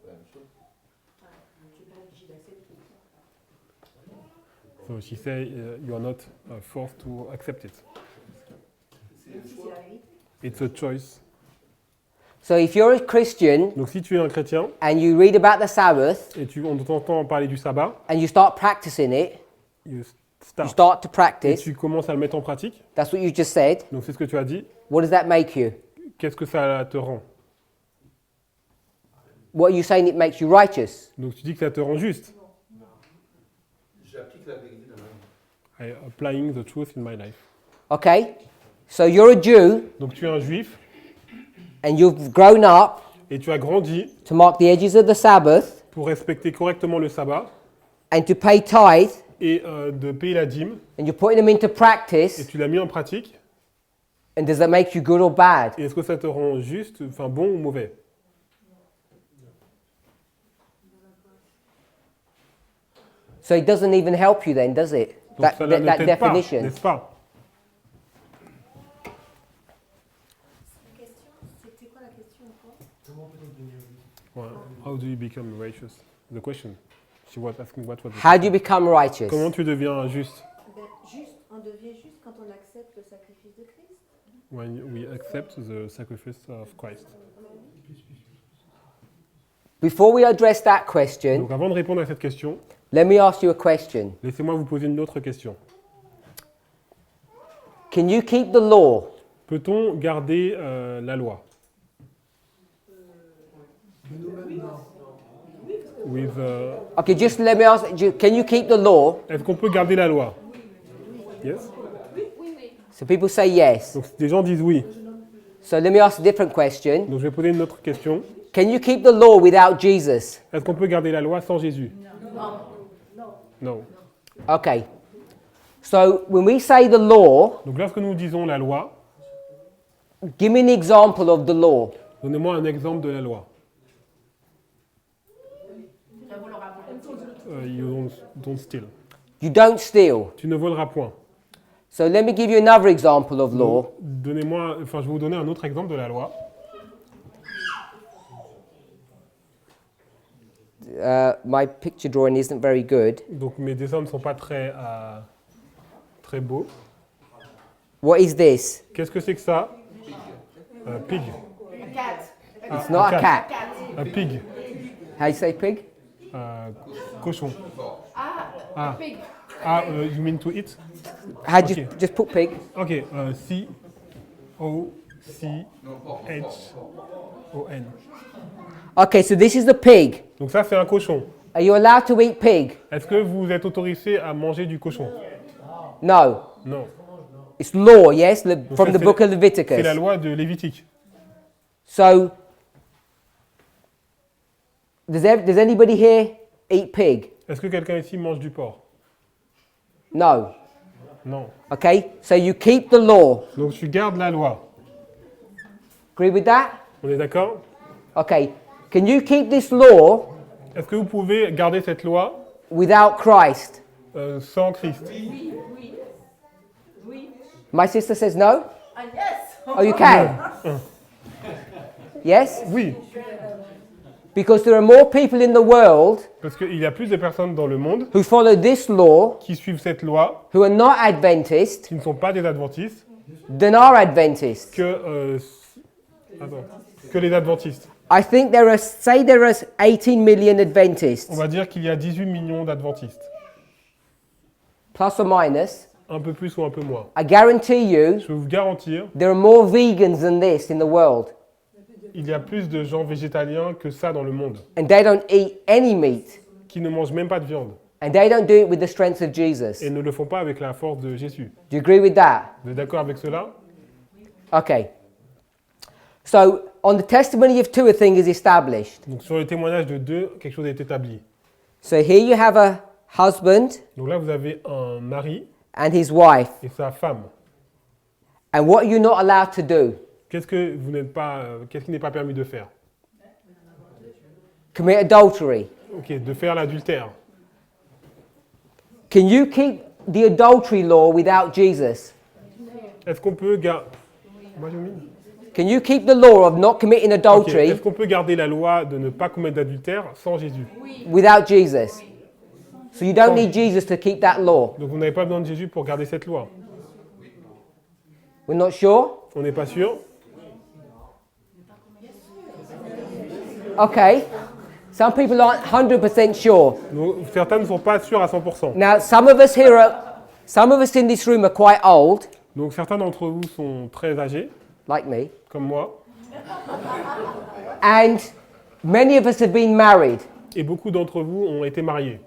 La même chose. So she say you are not forced to accept it. C'est un choix. It's a choice. So if you're a Christian Donc si tu es un chrétien and you read about the Sabbath et on t'entend parler du sabbat, and you start practicing it, you you start start to et practice, tu commences à le mettre en pratique. that's what you just said, Donc c'est ce que tu as dit. what does that make you? Qu'est-ce que ça te rend? What are you saying it makes you righteous? Donc tu dis que ça te rend juste. J'applique la vérité dans ma vie. I applying the truth in my life. Okay? So you're a Jew Donc tu es un juif and you've grown up et tu as grandi to mark the edges of the Sabbath pour respecter correctement le sabbat and to pay tithe, et de payer la dîme and you're putting them into et practice, tu l'as mis en pratique. and does that make you good or bad? Et est-ce que ça te rend juste, enfin bon ou mauvais? So it doesn't even help you then, does it? Donc ça ne that t'aide pas, definition. n'est-ce pas? C'était quoi la question encore? Comment peut-on devenir juste? Ouais. How do you become righteous? The question. She was asking what was the How do you question. become righteous? Comment tu deviens juste? Ben, juste, on devient juste quand on accepte le sacrifice de Christ. When we accept the sacrifice of Christ. Before we address that question, Donc avant de répondre à cette question, let me ask you a question. laissez-moi vous poser une autre question. Can you keep the law Peut-on garder la loi? De nous-mêmes, non. With, Okay, just let me ask, can you keep the law? est-ce qu'on peut garder la loi? Yes. So people say yes. Donc des gens disent oui. So let me ask a different question. Donc je vais poser une autre question. Can you keep the law without Jesus? Est-ce qu'on peut garder la loi sans Jésus? Non. Okay. So when we say the law, Donc lorsque nous disons la loi, give me an example of the law. donnez-moi un exemple de la loi. You don't steal. You don't steal. Tu ne voleras point. So let me give you another example of law. Donnez-moi, enfin, je vais vous donner un autre exemple de la loi. My picture drawing isn't very good. Donc mes dessins ne sont pas très beaux. What is this? Qu'est-ce que c'est que ça? Pig. It's not a cat. Un pig. How you say pig? Cochon. Pig. You mean to eat? How do you Okay. just put pig? Ok. C-O-C-H-O-N. Okay, so this is the pig. Donc ça, c'est un cochon. Are you allowed to eat pig? Est-ce que vous êtes autorisé à manger du cochon? No. Non. It's law, yes, from ça, the c'est book of C'est Leviticus. la loi de Lévitique. So, does anybody here eat pig? Est-ce que quelqu'un ici mange du porc? No. Non. Okay, so you keep the law. Donc tu gardes la loi. Agree with that? On est d'accord? Okay, can you keep this law Est-ce que vous pouvez garder cette loi without Christ? sans Christ? My sister says no? Yes. Oh, you can? Yes? Oui, Because there are more people in the world parce qu'il y a plus de personnes dans le monde who follow this law qui suivent cette loi, who are not Adventist qui ne sont pas des adventistes, than are Adventists. que les adventistes. I think there are 18 million Adventists, On va dire qu'il y a 18 millions d'adventistes. plus or minus. Un peu plus ou un peu moins. I guarantee you, Je peux vous garantir, there are more vegans than this in the world, il y a plus de gens végétaliens que ça dans le monde, and they don't eat any meat, qui ne mangent même pas de viande and they don't do it with the strength of Jesus. et ne le font pas avec la force de Jésus. Do you agree with that? Vous êtes d'accord avec cela? Okay. So, on the testimony of two, a thing is established. Donc sur le témoignage de deux, quelque chose est établi. So here you have a husband Donc là, vous avez un mari and his wife, et sa femme. and what are you not allowed to do? Qu'est-ce qui n'est pas permis de faire? Commit adultery. Ok, de faire l'adultère. Can you keep the adultery law without Jesus? Est-ce qu'on peut garder... Moi, j'ai mis. Can you keep the law of not committing Ok, adultery est-ce qu'on peut garder la loi de ne pas commettre d'adultère sans Jésus? without Jesus? So you don't need Jesus to keep that law. Donc vous n'avez pas besoin de Jésus pour garder cette loi. We're not sure? On n'est pas sûr. Okay. Some people aren't 100% sure. Donc, certains ne sont pas sûrs à 100%. Now, some of us in this room are quite old, Donc certains d'entre vous sont très âgés, like me, comme moi, and many of us have been married et beaucoup d'entre vous ont été mariés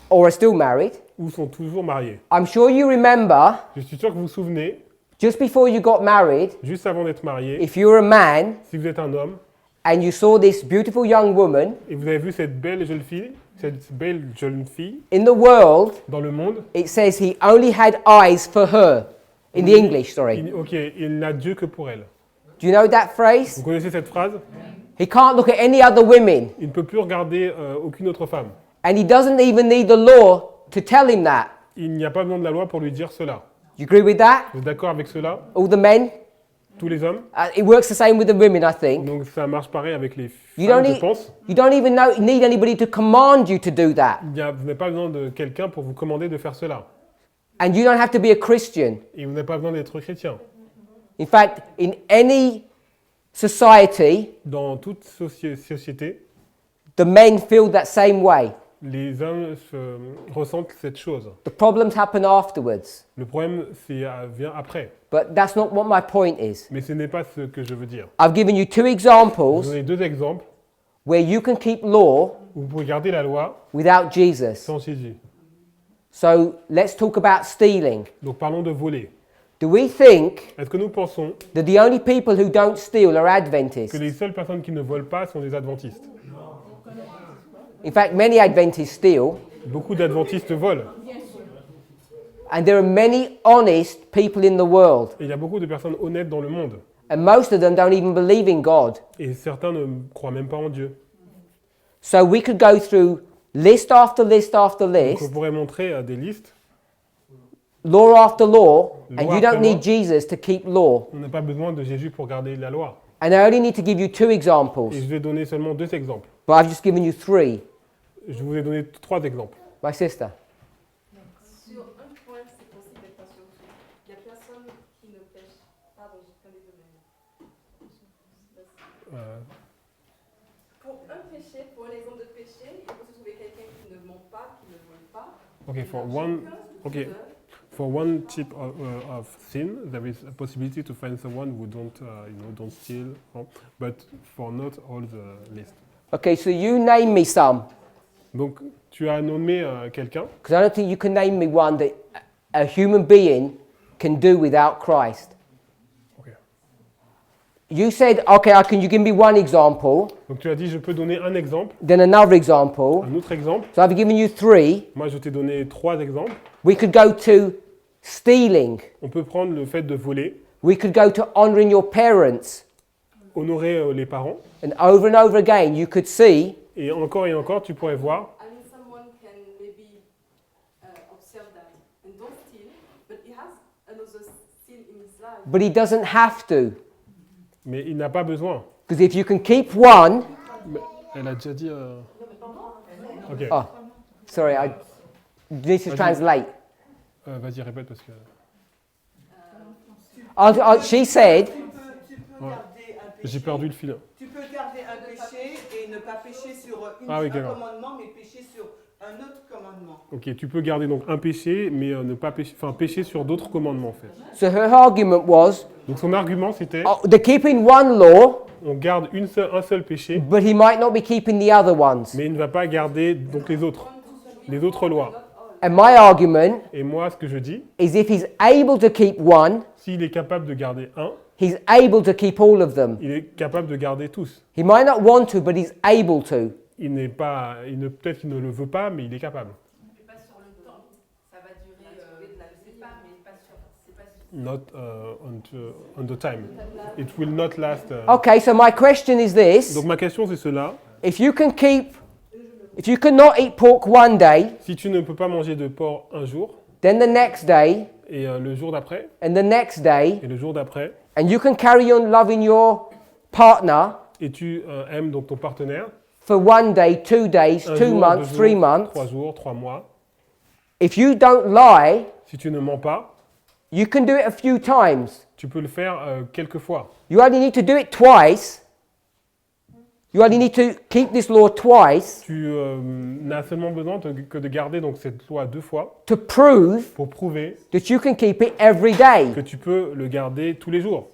or are still married. ou sont toujours mariés. I'm sure you remember, Je suis sûr que vous vous souvenez, just before you got married, juste avant d'être marié, if you were a man si vous êtes un homme and you saw this beautiful young woman et vous avez vu cette belle jeune fille in the world, dans le monde, it says he only had eyes for her. In the English, sorry. il n'a Dieu que pour elle. Do you know that phrase? Vous connaissez cette phrase? He can't look at any other women, Il ne peut plus regarder aucune autre femme. and he doesn't even need the law to tell him that. Il n'y a pas besoin de la loi pour lui dire cela. Do you agree with that? Vous êtes d'accord avec cela? All the men? Tous les hommes? It works the same with the women, I think. Donc ça marche pareil avec les You femmes, don't je pense. you don't even need anybody to command you to do that. Vous n'avez pas besoin de quelqu'un pour vous commander de faire cela. And you don't have to be a Christian. Et vous n'avez pas besoin d'être chrétien. In fact, in any society, Dans toute société, the men feel that same way. les hommes ressentent cette chose. The problems happen afterwards. Le problème, vient après. But that's not what my point is. Mais ce n'est pas ce que je veux dire. I've given you two Je vous examples donne deux exemples where you can keep law où vous pouvez garder la loi without Jesus. sans Jésus. So let's talk about stealing. Donc parlons de voler. Do we think Est-ce que nous pensons that the only people who don't steal are que Adventists? les seules personnes qui ne volent pas sont des adventistes? In fact, many Adventists steal, Beaucoup d'adventistes volent. and there are many honest people in the world, Et il y a beaucoup de personnes honnêtes dans le monde. and most of them don't even believe in God. Et certains ne croient même pas en Dieu. So we could go through list after list after Donc on list, pourrait montrer des listes. law after law, and Loi you don't après need loi. Jesus to keep law. On n'a pas besoin de Jésus pour garder la loi. And I only need to give you two Et examples, je vais donner seulement deux exemples. but I've just given you three. Je vous ai donné trois exemples. My sister. Sur un point, c'est possible d'être pas sur tout. Il y a personne qui ne pêche. Pardon, je prends les domaines. Euh, Pour un péché, pour un exemple de péché, il faut se trouver quelqu'un qui ne ment pas, qui ne vole pas. okay, for Il y en a one, chacun okay, seul. for one type of sin, there is a possibility to find someone who don't steal, but for not all the list. Okay, so you name me some, Donc, tu as nommé quelqu'un. because I don't think you can name me one that a human being can do without Christ. Okay. You said, okay, can you give me one example, Donc, tu as dit, je peux donner un exemple, then another example. un autre exemple. So I've given you three. Moi, je t'ai donné trois exemples. We could go to stealing. On peut prendre le fait de voler, We could go to honoring your parents. honorer les parents, And over again, you could see et encore, tu pourrais voir. I mean, someone can maybe observe that and don't steal, but he has another sin in his life. but he doesn't have to. Mais il n'a pas besoin. Because if you can keep one, Elle a déjà dit. Ok. oh, sorry, I need to Vas-y. translate. Vas-y, répète parce que. She said, Tu peux Ouais. garder un péché. J'ai perdu le fil. Tu peux garder un péché ne pas pécher sur Ah oui, un d'accord. commandement, mais pécher sur un autre commandement. Ok, tu peux garder donc un péché, mais ne pas pécher, enfin pécher sur d'autres commandements en fait. So her argument was, Donc son argument c'était, oh, they're keeping one law, on garde un seul péché, but he might not be keeping the other ones. mais il ne va pas garder donc les autres lois. And my argument Et moi, ce que je dis, is if he's able to keep one, s'il est capable de garder un, he's able to keep all of them. il est capable de garder tous. He might not want to, but he's able to. Peut-être qu'il ne le veut pas, mais il est capable. Mais pas sur le temps. Ça va durer, je sais pas, mais pas sur. C'est pas sûr. Not on the time. It will not last. Okay, so my question is this. Donc ma question c'est cela. If you cannot eat pork one day, Si tu ne peux pas manger de porc un jour, then the next day, et le jour d'après, and the next day, et le jour d'après, and you can carry on loving your partner et tu aimes donc ton partenaire, for one day, 2 days, un 2 jour, months, 3 2 jours, months, 3 jours, 3 mois, if you don't lie, si tu ne mens pas, you can do it a few times. tu peux le faire quelques fois. You only need to do it twice. You only need to keep this law twice Tu n'as seulement besoin que de garder donc cette loi 2 fois to prove pour prouver that you can keep it every day. que tu peux le garder tous les jours.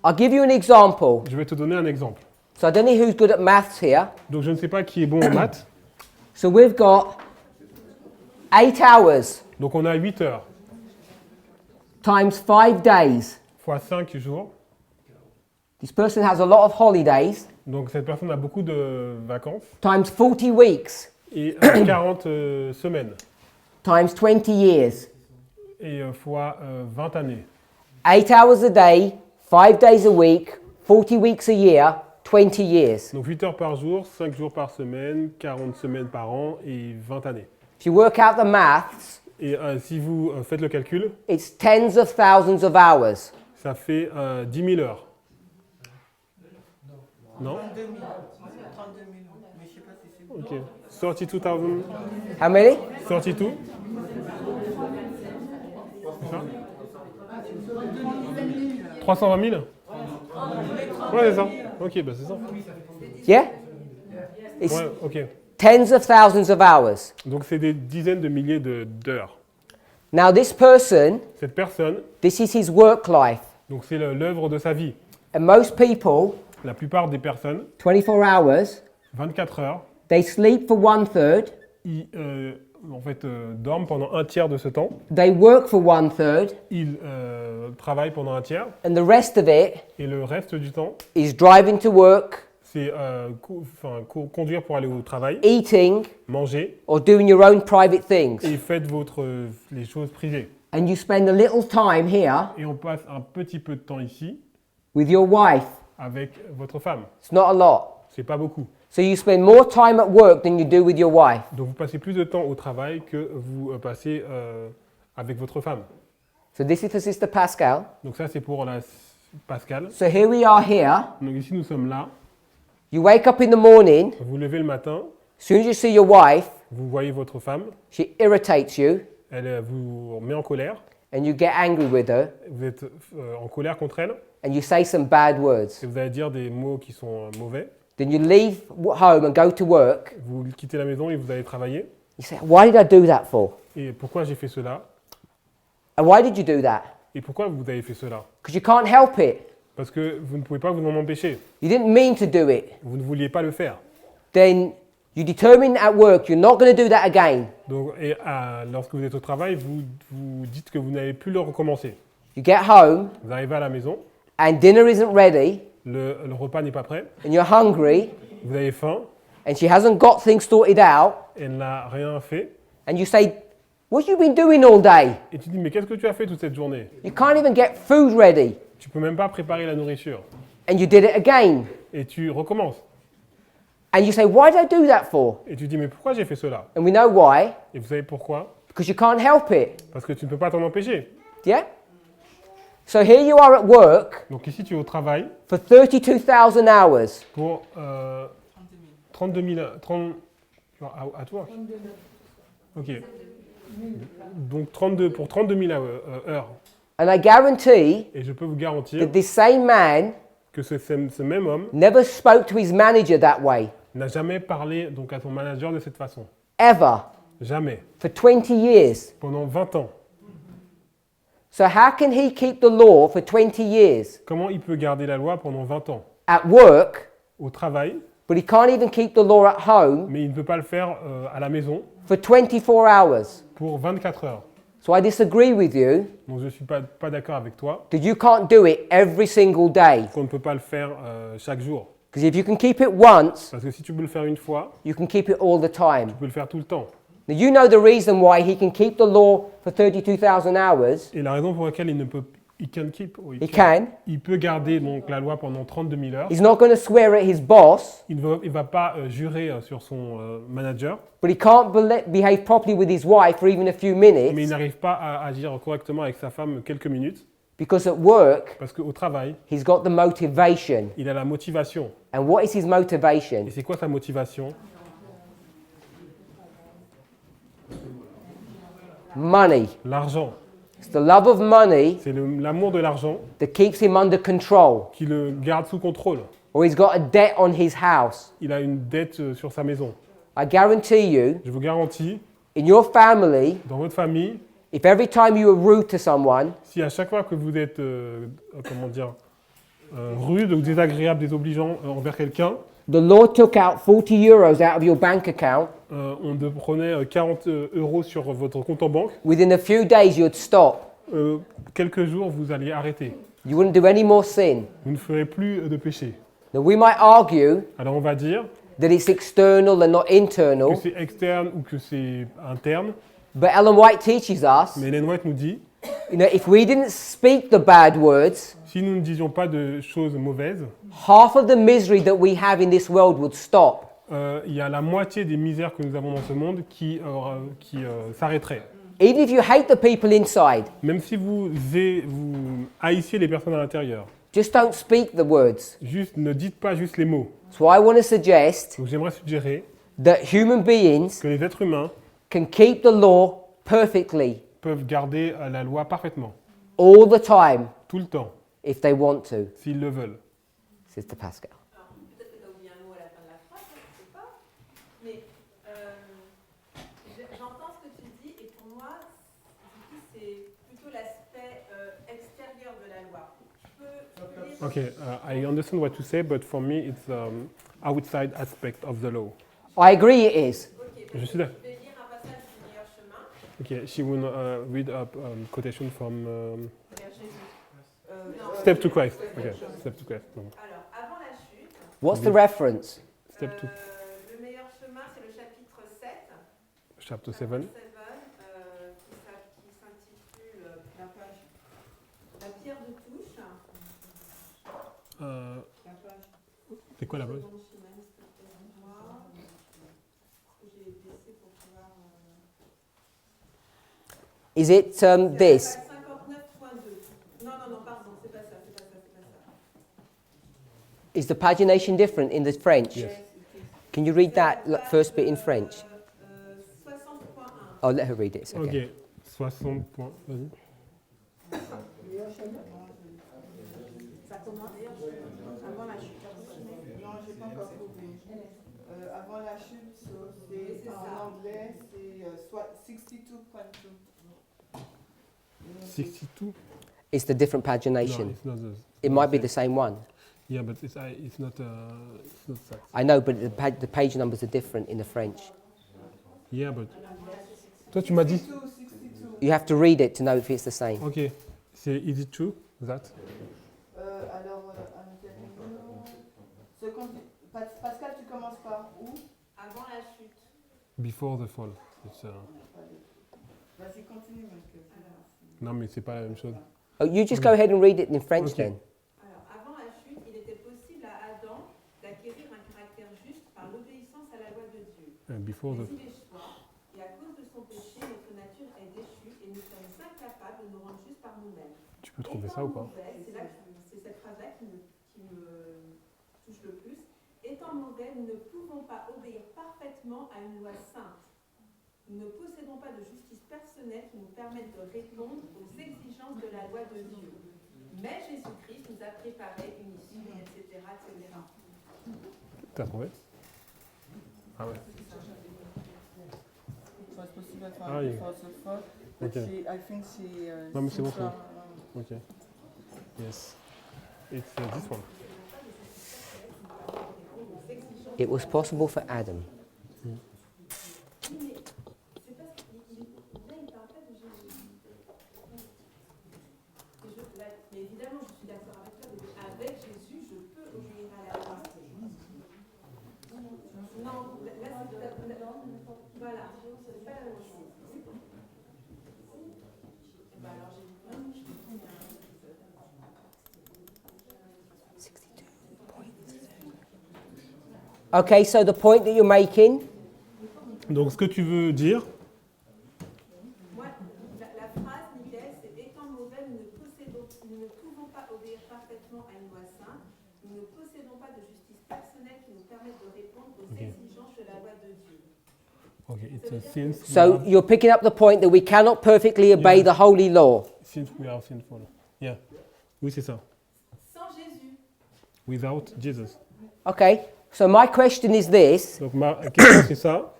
I'll give you an example. Je vais te donner un exemple. So I don't know who's good at maths here. Donc je ne sais pas qui est bon en maths. So we've got 8 hours Donc on a 8 heures times 5 days. fois 5 jours. This person has a lot of holidays Donc cette personne a beaucoup de vacances times 40 weeks et 40 semaines times 20 years. et fois 20 années. 8 hours a day, 5 days a week, 40 weeks a year, 20 years. Donc 8 heures par jour, 5 jours par semaine, 40 semaines par an et 20 années. If you work out the maths, Et si vous faites le calcul, it's tens of thousands of hours. ça fait 10 000 heures. Non? 32 000. 32 000. Mais je sais pas si c'est bon. Ok. 32 000. How many? 32? C'est ça? 320 000? Ouais, c'est ça. Ok, bah c'est ça. Yeah? It's Ouais, ok. tens of thousands of hours. Donc c'est des dizaines de milliers d'heures. Now, this person, Cette personne, this is his work life. donc c'est l'œuvre de sa vie. And most people, La plupart des personnes, 24 hours, 24 heures, they sleep for 1/3, ils dorment pendant un tiers de ce temps. they work for 1/3, Ils travaillent pendant un tiers. and the rest of it Et le reste du temps, is driving to work, c'est conduire pour aller au travail, eating, manger, or doing your own private things. et faites les choses privées. And you spend a little time here Et on passe un petit peu de temps ici with your wife. avec votre femme. It's not a lot. C'est pas beaucoup. So you spend more time at work than you do with your wife. Donc vous passez plus de temps au travail que vous passez avec votre femme. So this is for Sister Pascal. Donc ça c'est pour la Pascal. So here we are here. Donc ici nous sommes là. You wake up in the morning. Vous vous levez le matin, As soon as you see your wife, vous voyez votre femme, she irritates you, elle vous met en colère, and you get angry with her, vous êtes en colère contre elle, and you say some bad words. et vous allez dire des mots qui sont mauvais. Then you leave home and go to work. Vous quittez la maison et vous allez travailler. You say, why did I do that for? Et pourquoi j'ai fait cela? And why did you do that? Et pourquoi vous avez fait cela? Because you can't help it. Parce que vous ne pouvez pas vous en empêcher. You didn't mean to do it. Vous ne vouliez pas le faire. Then you determine at work you're not going to do that again. Donc, lorsque vous êtes au travail, vous dites que vous n'allez plus le recommencer. You get home Vous arrivez à la maison, and dinner isn't ready, le repas n'est pas prêt, and you're hungry, vous avez faim, and she hasn't got things sorted out, elle n'a rien fait, and you say, what have you been doing all day? et tu dis mais qu'est-ce que tu as fait toute cette journée? You can't even get food ready. Tu peux même pas préparer la nourriture. And you did it again. Et tu recommences. And you say, why did I do that for? Et tu dis mais pourquoi j'ai fait cela? And we know why. Et vous savez pourquoi? Because you can't help it. Parce que tu ne peux pas t'en empêcher. Yeah? So here you are at work Donc ici tu es au travail for 32,000 hours. pour 32 000... at work? Ok. Donc pour 32 000 heures. And I guarantee Et je peux vous garantir that this same man que ce même homme never spoke to his manager that way, n'a jamais parlé donc à son manager de cette façon. ever, Jamais. for 20 years. Pendant 20 ans. So how can he keep the law for 20 years Comment il peut garder la loi pendant 20 ans? at work, Au travail, but he can't even keep the law at home mais il ne peut pas le faire à la maison for 24 hours? pour 24 heures. So I disagree with you Donc je ne suis pas d'accord avec toi that you can't do it every single day. qu'on ne peut pas le faire chaque jour. Because if you can keep it once, Parce que si tu peux le faire une fois, you can keep it all the time. tu peux le faire tout le temps. Now you know the reason why he can keep the law for 32,000 hours. Et la raison pour laquelle He can. il peut garder donc la loi pendant 32 000 heures. He's not going to swear at his boss, Il ne va pas jurer sur son manager, but he can't behave properly with his wife for even a few mais il minutes n'arrive pas à agir correctement avec sa femme quelques minutes, because at work parce qu'au travail, he's got the motivation. il a la motivation. And what is his motivation? Et c'est quoi sa motivation? Money. L'argent. It's the love of money C'est l'amour de l'argent that keeps him under control. qui le garde sous contrôle. Or he's got a debt on his house. Il a une dette sur sa maison. I guarantee you, Je vous garantis, in your family, dans votre famille, if every time you are rude to someone, si à chaque fois que vous êtes, rude ou désagréable, désobligeant envers quelqu'un, the law took out 40 euros out of your bank account, on prenait 40 euros sur votre compte en banque, within a few days you'd stop. quelques jours, vous alliez arrêter. You wouldn't do any more sin. Vous ne ferez plus de péché. Now we might argue Alors on va dire that it's external and not que internal, c'est externe ou que c'est interne, but Ellen White teaches us, mais Ellen White nous dit, if we didn't speak the bad words, si nous ne disions pas de choses mauvaises, half of the misery that we have in this world would stop. il y a la moitié des misères que nous avons dans ce monde qui s'arrêteraient. Even if you hate the people inside, Même si vous haïssiez les personnes à l'intérieur, just don't speak the words. juste ne dites pas juste les mots. So I want to suggest Donc j'aimerais suggérer that human beings que les êtres humains can keep the law perfectly peuvent garder la loi parfaitement, all the time tout le temps, if they want to, s'ils le veulent. Sister Pascal. Alors, peut-être que tu as oublié un mot à la fin de la phrase, je ne sais pas. Mais j'entends ce que tu dis et pour moi, du coup, c'est plutôt l'aspect extérieur de la loi. Je peux lire- Okay, I understand what you say, but for me it's outside aspect of the law. I agree it is. Ok, Je suis je d'accord. vais lire un passage du meilleur chemin. Okay, she will read a quotation from Vers Jésus. Step to Christ. Okay, Step to Christ. No. Alors, avant la chute, What's the reference? Step to le meilleur chemin, c'est le chapitre 7. chapter 7. Qui s'intitule La pierre de touche. C'est quoi la bonne? J'ai baissé pour pouvoir. Is it this? 59.2. Non, pardon, c'est pas ça. Is the pagination different in the French? Yes. Can you read that first bit in French? 60.1. Oh, let her read it. It's okay. Ok, 60 points. Vas-y. Ça commence avant la chute. Non, j'ai pas encore trouvé. Avant la chute, c'est en anglais, c'est 62.2. 62? It's the different No, pagination. it's not the, It might be the same one. Yeah, but it's not that. I know, but the page numbers are different in the French. Yeah, but. Toi, tu m'as dit. 62. You have to read it to know if it's the same. Ok. C'est is it true that? Alors, Pascal, tu commences par où? Avant la chute. Before the fall. It's, Vas-y, continue, Michael. non, mais c'est pas la même chose. Oh, you just go ahead and read it in French Okay. then. Alors, avant la chute, il était possible à Adam d'acquérir un caractère juste par l'obéissance à la loi de Dieu. Before Mais the. il échoua, et à cause de son péché, notre nature est déchue et nous sommes incapables de nous rendre justes par nous-mêmes. Tu peux trouver ça ou pas? C'est cette phrase-là qui me touche le plus. Étant mauvais, nous ne pouvons pas obéir parfaitement à une loi sainte. Nous ne possédons pas de justice personnelle qui nous permette de répondre aux exigences de la loi de Dieu. Mais Jésus-Christ nous a préparé une issue, etc., etc. T'as trouvé? Ah ouais. So it's supposed to be like Ah, yeah. for the fuck, but Okay. I think she. Non, mais c'est bon, she's, c'est bon. Ok. Yes. It's this one. It was possible for Adam. C'est parce qu'il là, il parle pas de Jésus. Mais évidemment, je suis d'accord avec toi. Avec Jésus, je peux obéir à la loi. Non, là, c'est voilà, c'est pas la même chose. Ben alors, j'ai Okay, so the point that you're making, Donc, ce que tu veux dire, moi, la phrase, Miguel, c'est étant mauvais, nous ne pouvons pas obéir parfaitement à une loi sainte, nous ne possédons pas de justice personnelle qui nous permette de répondre aux exigences de la loi de Dieu. okay, it's a since so you're picking up the point that we cannot perfectly obey Yeah. the holy law. since we are sinful. Yeah. Oui, c'est ça. Sans Jésus, Without Jesus. Okay, so my question is this. Donc, ma question, c'est ça.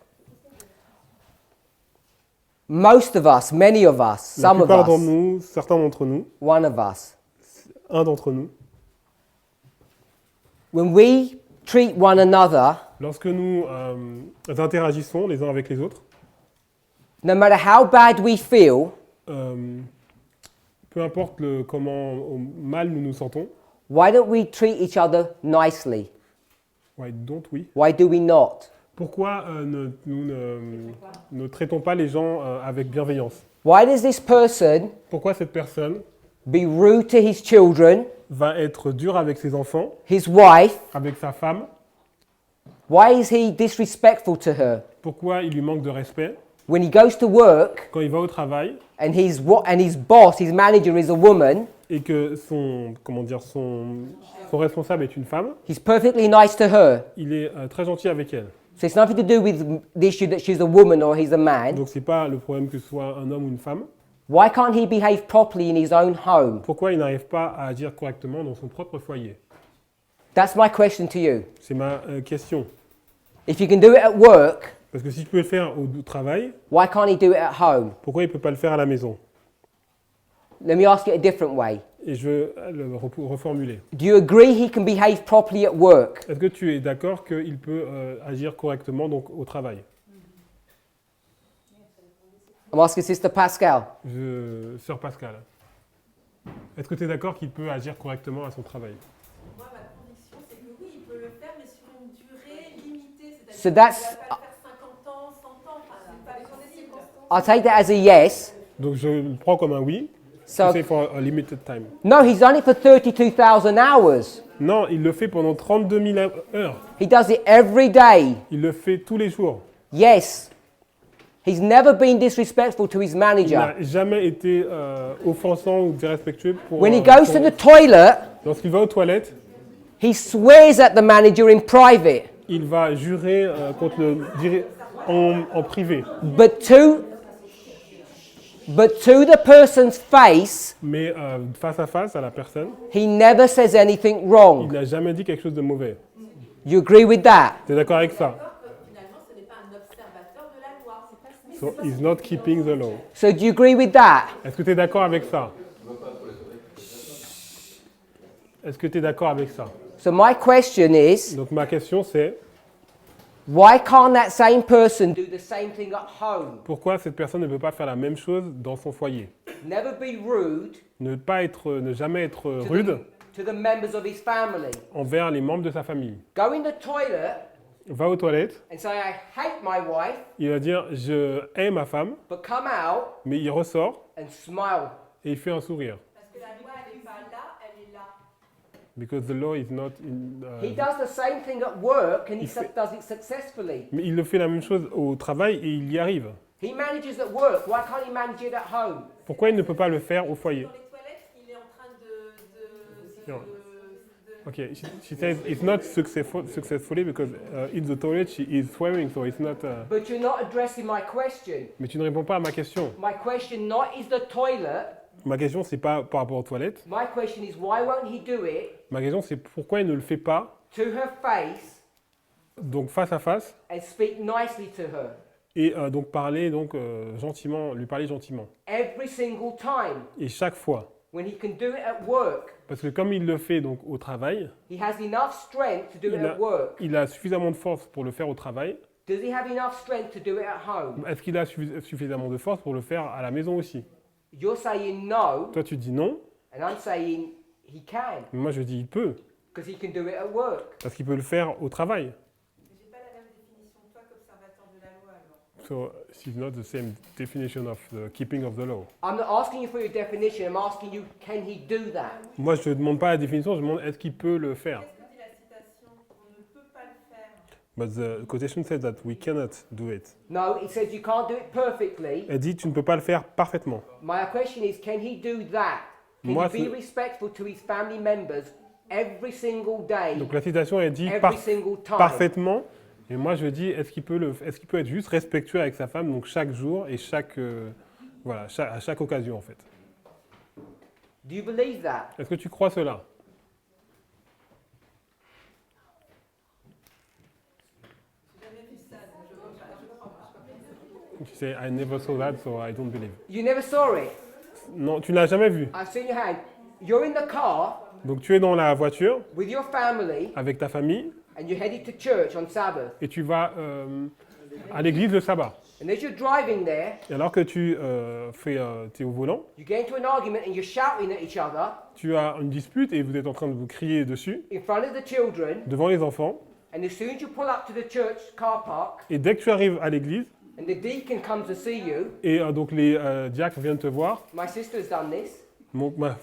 Most of us, many of us, La some of plupart d'entre us, nous, certains d'entre nous, one of us, un d'entre nous, when we treat one another, lorsque nous interagissons les uns avec les autres, no matter how bad we feel, peu importe comment mal nous nous sentons, why don't we treat each other nicely? why don't we? Why do we not? Pourquoi nous ne traitons pas les gens avec bienveillance? Why does this person Pourquoi cette personne be rude to his children, va être dure avec ses enfants, his wife? avec sa femme? Why is he disrespectful to her? Pourquoi il lui manque de respect? When he goes to work Quand il va au travail and his boss, his manager is a woman, et que son responsable est une femme, he's perfectly nice to her. il est très gentil avec elle. So it's nothing to do with the issue that she's a woman or he's a man. Donc c'est pas le problème que ce soit un homme ou une femme. Why can't he behave properly in his own home? Pourquoi il n'arrive pas à agir correctement dans son propre foyer? That's my question to you. C'est ma question. If you can do it at work, Parce que si je peux le faire au travail, why can't he do it at home? pourquoi il ne peut pas le faire à la maison? Let me ask it a different way. Et je veux le reformuler. Do you agree he can behave properly at work? Est-ce que tu es d'accord qu'il peut agir correctement donc, au travail? I'm asking Sister Pascal. Sœur Pascal, est-ce que tu es d'accord qu'il peut agir correctement à son travail? moi, ma conviction, c'est que oui, il peut le faire, mais sur une durée limitée. So C'est-à-dire that's- qu'il ne va pas le faire 50 ans, 100 ans, enfin, c'est pas possible. I'll take that as a yes. Donc je le prends comme un oui. So, C'est for a limited time. no, he's done it for 32,000 hours. Non, il le fait pendant 32 000 heures. He does it every day. Il le fait tous les jours. Yes. He's never been disrespectful to his Il manager. n'a jamais été offensant ou disrespectueux pour. When he goes to the toilet, Lorsqu'il va aux toilettes, he swears at the manager in private. il va jurer contre en privé. But to the person's face, Mais face à face à la personne, he never says anything il wrong. n'a jamais dit quelque chose de mauvais. You agree with that? Tu es d'accord avec ça? D'accord que finalement, ce n'est pas un observateur de la loi. C'est pas So he's not keeping the law. So do you agree with that? Est-ce que tu es d'accord avec ça? Est-ce que tu es d'accord avec ça? So my question is, Donc ma question c'est, why can't that same person do the same thing at home? pourquoi cette personne ne peut pas faire la même chose dans son foyer? Never be rude Ne jamais être rude to the members of his family. envers les membres de sa famille. Go in the toilet Va aux toilettes, and say, I hate my wife, il va dire je hais ma femme, but come out mais il ressort and smile. et il fait un sourire. parce que la loi, elle n'est pas là, elle est là. Because the law is not in. He does the same thing at work and he Il fait- does it successfully. Mais il le fait la même chose au travail et il y arrive. He manages at work, why can't he manage it at home? Pourquoi il ne peut pas le faire au foyer? Dans les toilettes, il est en train Non. Okay, she says it's not successfully because in the toilet she is swearing, so it's not. But you're not addressing my question. Mais tu ne réponds pas à ma question. My question not is the toilet, Ma question, c'est pas par rapport aux toilettes. My question is, why won't he do it Ma question, c'est pourquoi il ne le fait pas, to her face donc face à face, and speak nicely to her et donc parler donc gentiment, lui parler gentiment. every single time Et chaque fois, when he can do it at work? parce que comme il le fait donc au travail, He has enough strength to do it il at work. a suffisamment de force pour le faire au travail. Does he have enough strength to do it at home? Est-ce qu'il a suffisamment de force pour le faire à la maison aussi? You're saying no, Toi, tu dis non, and I'm saying he can, mais moi je dis il peut, because he can do it at work. parce qu'il peut le faire au travail. J'ai pas la même définition que toi qu'observateur de la loi alors. So it's not the same definition of the keeping of the law. I'm not asking you for your definition, I'm asking you, can he do that? Moi, je ne demande pas la définition, je demande est-ce qu'il peut le faire. Qu'est-ce que dit la citation? On ne peut pas le faire. But the quotation says that we cannot do it. No, it says you can't do it perfectly. Elle dit tu ne peux pas le faire parfaitement. My question is, can he do that? Can Moi, he be c'est- respectful to his family members every single day, Donc la citation elle dit every single time? parfaitement. Et moi je dis est-ce qu'il peut être juste respectueux avec sa femme donc chaque jour et à chaque occasion en fait. Do you believe that? Est-ce que tu crois cela? J'ai jamais vu ça, donc je crois pas. Tu sais I never saw that so I don't believe. You never saw it. Non, tu ne l'as jamais vu. I've seen your hand. You're in the car Donc tu es dans la voiture with your family avec ta famille and you're headed to church on Sabbath. et tu vas à l'église le sabbat. And as you're driving there, Et alors que tu es au volant, you get into an argument and you're shouting at each other tu as une dispute et vous êtes en train de vous crier dessus in front of the children. devant les enfants. And as soon as you pull up to the church car park Et dès que tu arrives à l'église and the deacon comes to see you, et donc les diacres viennent te voir, my sister's done this because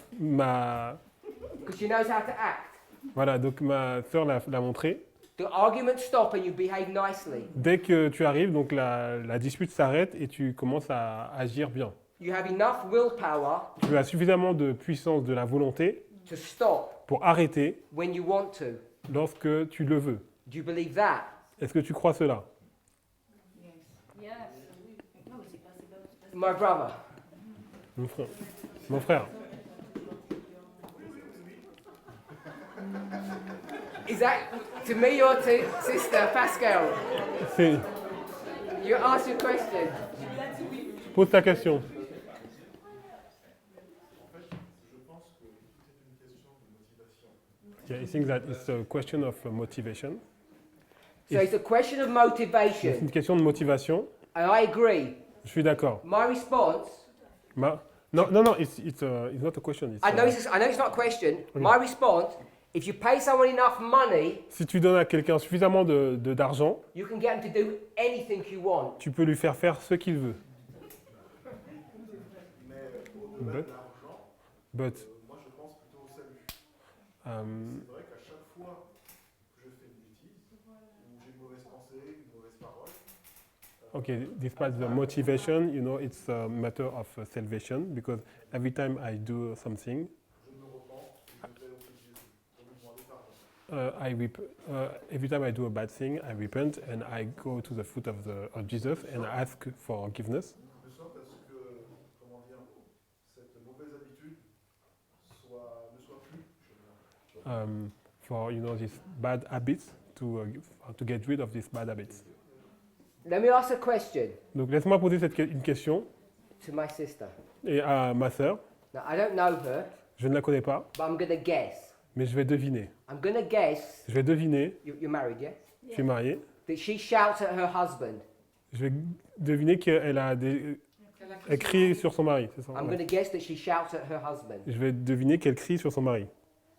she knows how to act. voilà, donc ma sœur l'a montré. The arguments stop and you behave nicely. Dès que tu arrives, donc la dispute s'arrête et tu commences à agir bien. You have enough willpower Tu as suffisamment de puissance de la volonté to stop pour arrêter when you want to. lorsque tu le veux. Do you believe that? Est-ce que tu crois cela? My brother. Mon frère. Mon frère. Is that to me or to sister Pascal? C'est- You ask your question. Pose ta question. Yeah, I think that it's a question of motivation. So it's a question of C'est motivation, une question de motivation. and I agree. Je suis d'accord. My response, Non, it's not a question. I know it's not a question. My response, if you pay someone enough money, Si tu donnes à quelqu'un suffisamment d'argent, you can get him to do anything you want. tu peux lui faire faire ce qu'il veut. But, Moi, je pense plutôt au salut. um, C'est vrai qu'à chaque fois que je fais une bêtise, ou j'ai une mauvaise pensée, une mauvaise parole, okay, despite the motivation, it's a matter of salvation because every time I do something, je me repens et je vais auprès de Jésus pour lui demander pardon. every time I do a bad thing, I repent and I go to the foot of Jesus and I ask for forgiveness. De sorte à ce que, comment dire, cette mauvaise habitude ne soit plus chez moi. For these bad habits to get rid of these bad habits. Let me ask a question Donc laisse-moi poser une question to my sister. et à ma sœur. Now, I don't know her, Je ne la connais pas, but I'm going to guess. mais je vais deviner. I'm going to guess, Je vais deviner, you're married, yeah? je suis marié, That she shouts at her husband. je vais deviner qu'elle elle crie sur son mari. C'est ça, I'm ouais. going to guess that she shouts at her husband. Je vais deviner qu'elle crie sur son mari.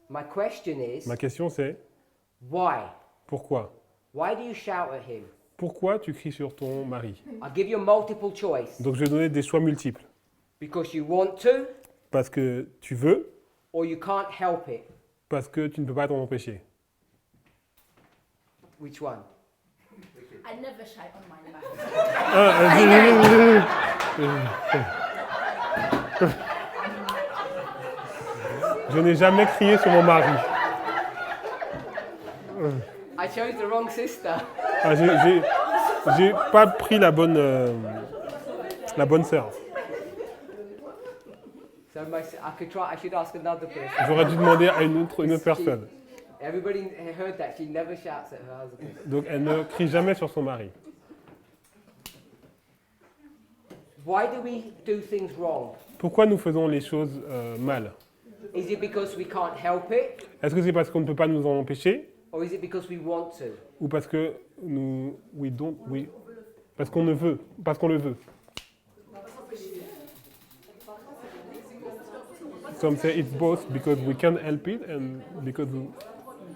My question is, Ma question c'est, why? pourquoi? Why do you shout at him? Pourquoi tu cries sur ton mari? I'll give you a multiple choice. Donc je vais donner des choix multiples. Because you want to, Parce que tu veux, or you can't help it. parce que tu ne peux pas t'en empêcher. Which one? I never shy on my life. Je n'ai jamais crié sur mon mari. I chose the wrong sister. Ah, j'ai pas pris la bonne sœur. So I could try. I should ask another person. J'aurais dû demander à une autre personne. Everybody heard that. She never shouts at her husband. Donc elle ne crie jamais sur son mari. Why do we do things wrong? Pourquoi nous faisons les choses mal? Is it because we can't help it, Est-ce que c'est parce qu'on ne peut pas nous en empêcher or is it because we want to? ou parce que parce qu'on le veut? Some say it's both because we can help it and because we...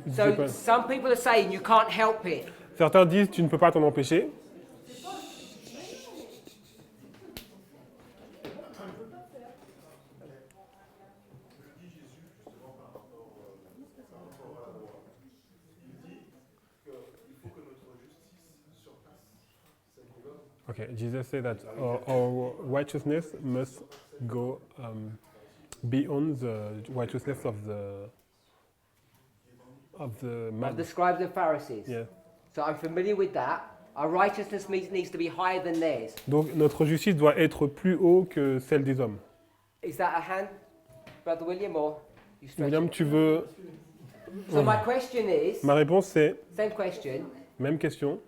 it So depends. some people are saying you can't help it. Certains disent tu ne peux pas t'en empêcher. Okay, Jesus said that our righteousness must go beyond the righteousness of the Of man. the scribes and Pharisees. Yeah. So I'm familiar with that. Our righteousness needs to be higher than theirs. Donc notre justice doit être plus haut que celle des hommes. Is that a hand, Brother William, or you stretch William, it? tu veux... So my question is, Ma réponse c'est, same question. même question,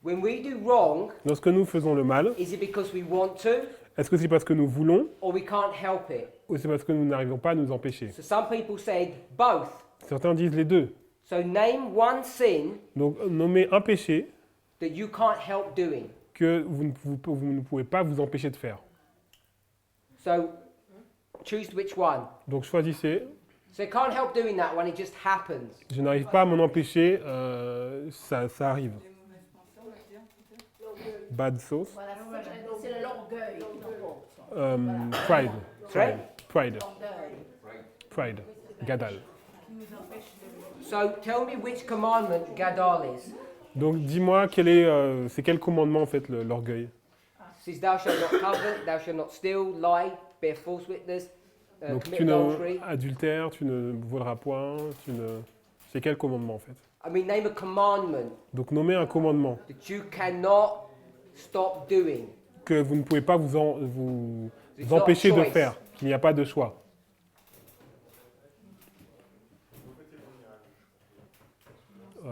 When we do wrong, lorsque nous faisons le mal, is it because we want to, est-ce que c'est parce que nous voulons or we can't help it? ou c'est parce que nous n'arrivons pas à nous empêcher? So some people said both. Certains disent les deux. So name one sin Donc nommer un péché that you can't help doing. que vous ne pouvez pas vous empêcher de faire. So choose which one. Donc choisissez. So you can't help doing that one, it just happens. Je n'arrive pas à m'en empêcher, ça arrive. Bad sauce. Voilà, c'est l'orgueil. Pride. Sorry? Pride. Pride. Gadal. So tell me which commandment Gadal is. Donc dis-moi c'est quel commandement en fait l'orgueil? It says thou shalt not covet, thou shalt not steal, lie, bear false witness, Donc commit tu adultery. adultère, tu ne voleras point, c'est quel commandement en fait? I mean, name a commandment Donc nommer un commandement that you cannot stop doing. que vous ne pouvez pas vous It's not a empêcher de choice. faire, qu'il n'y a pas de choix.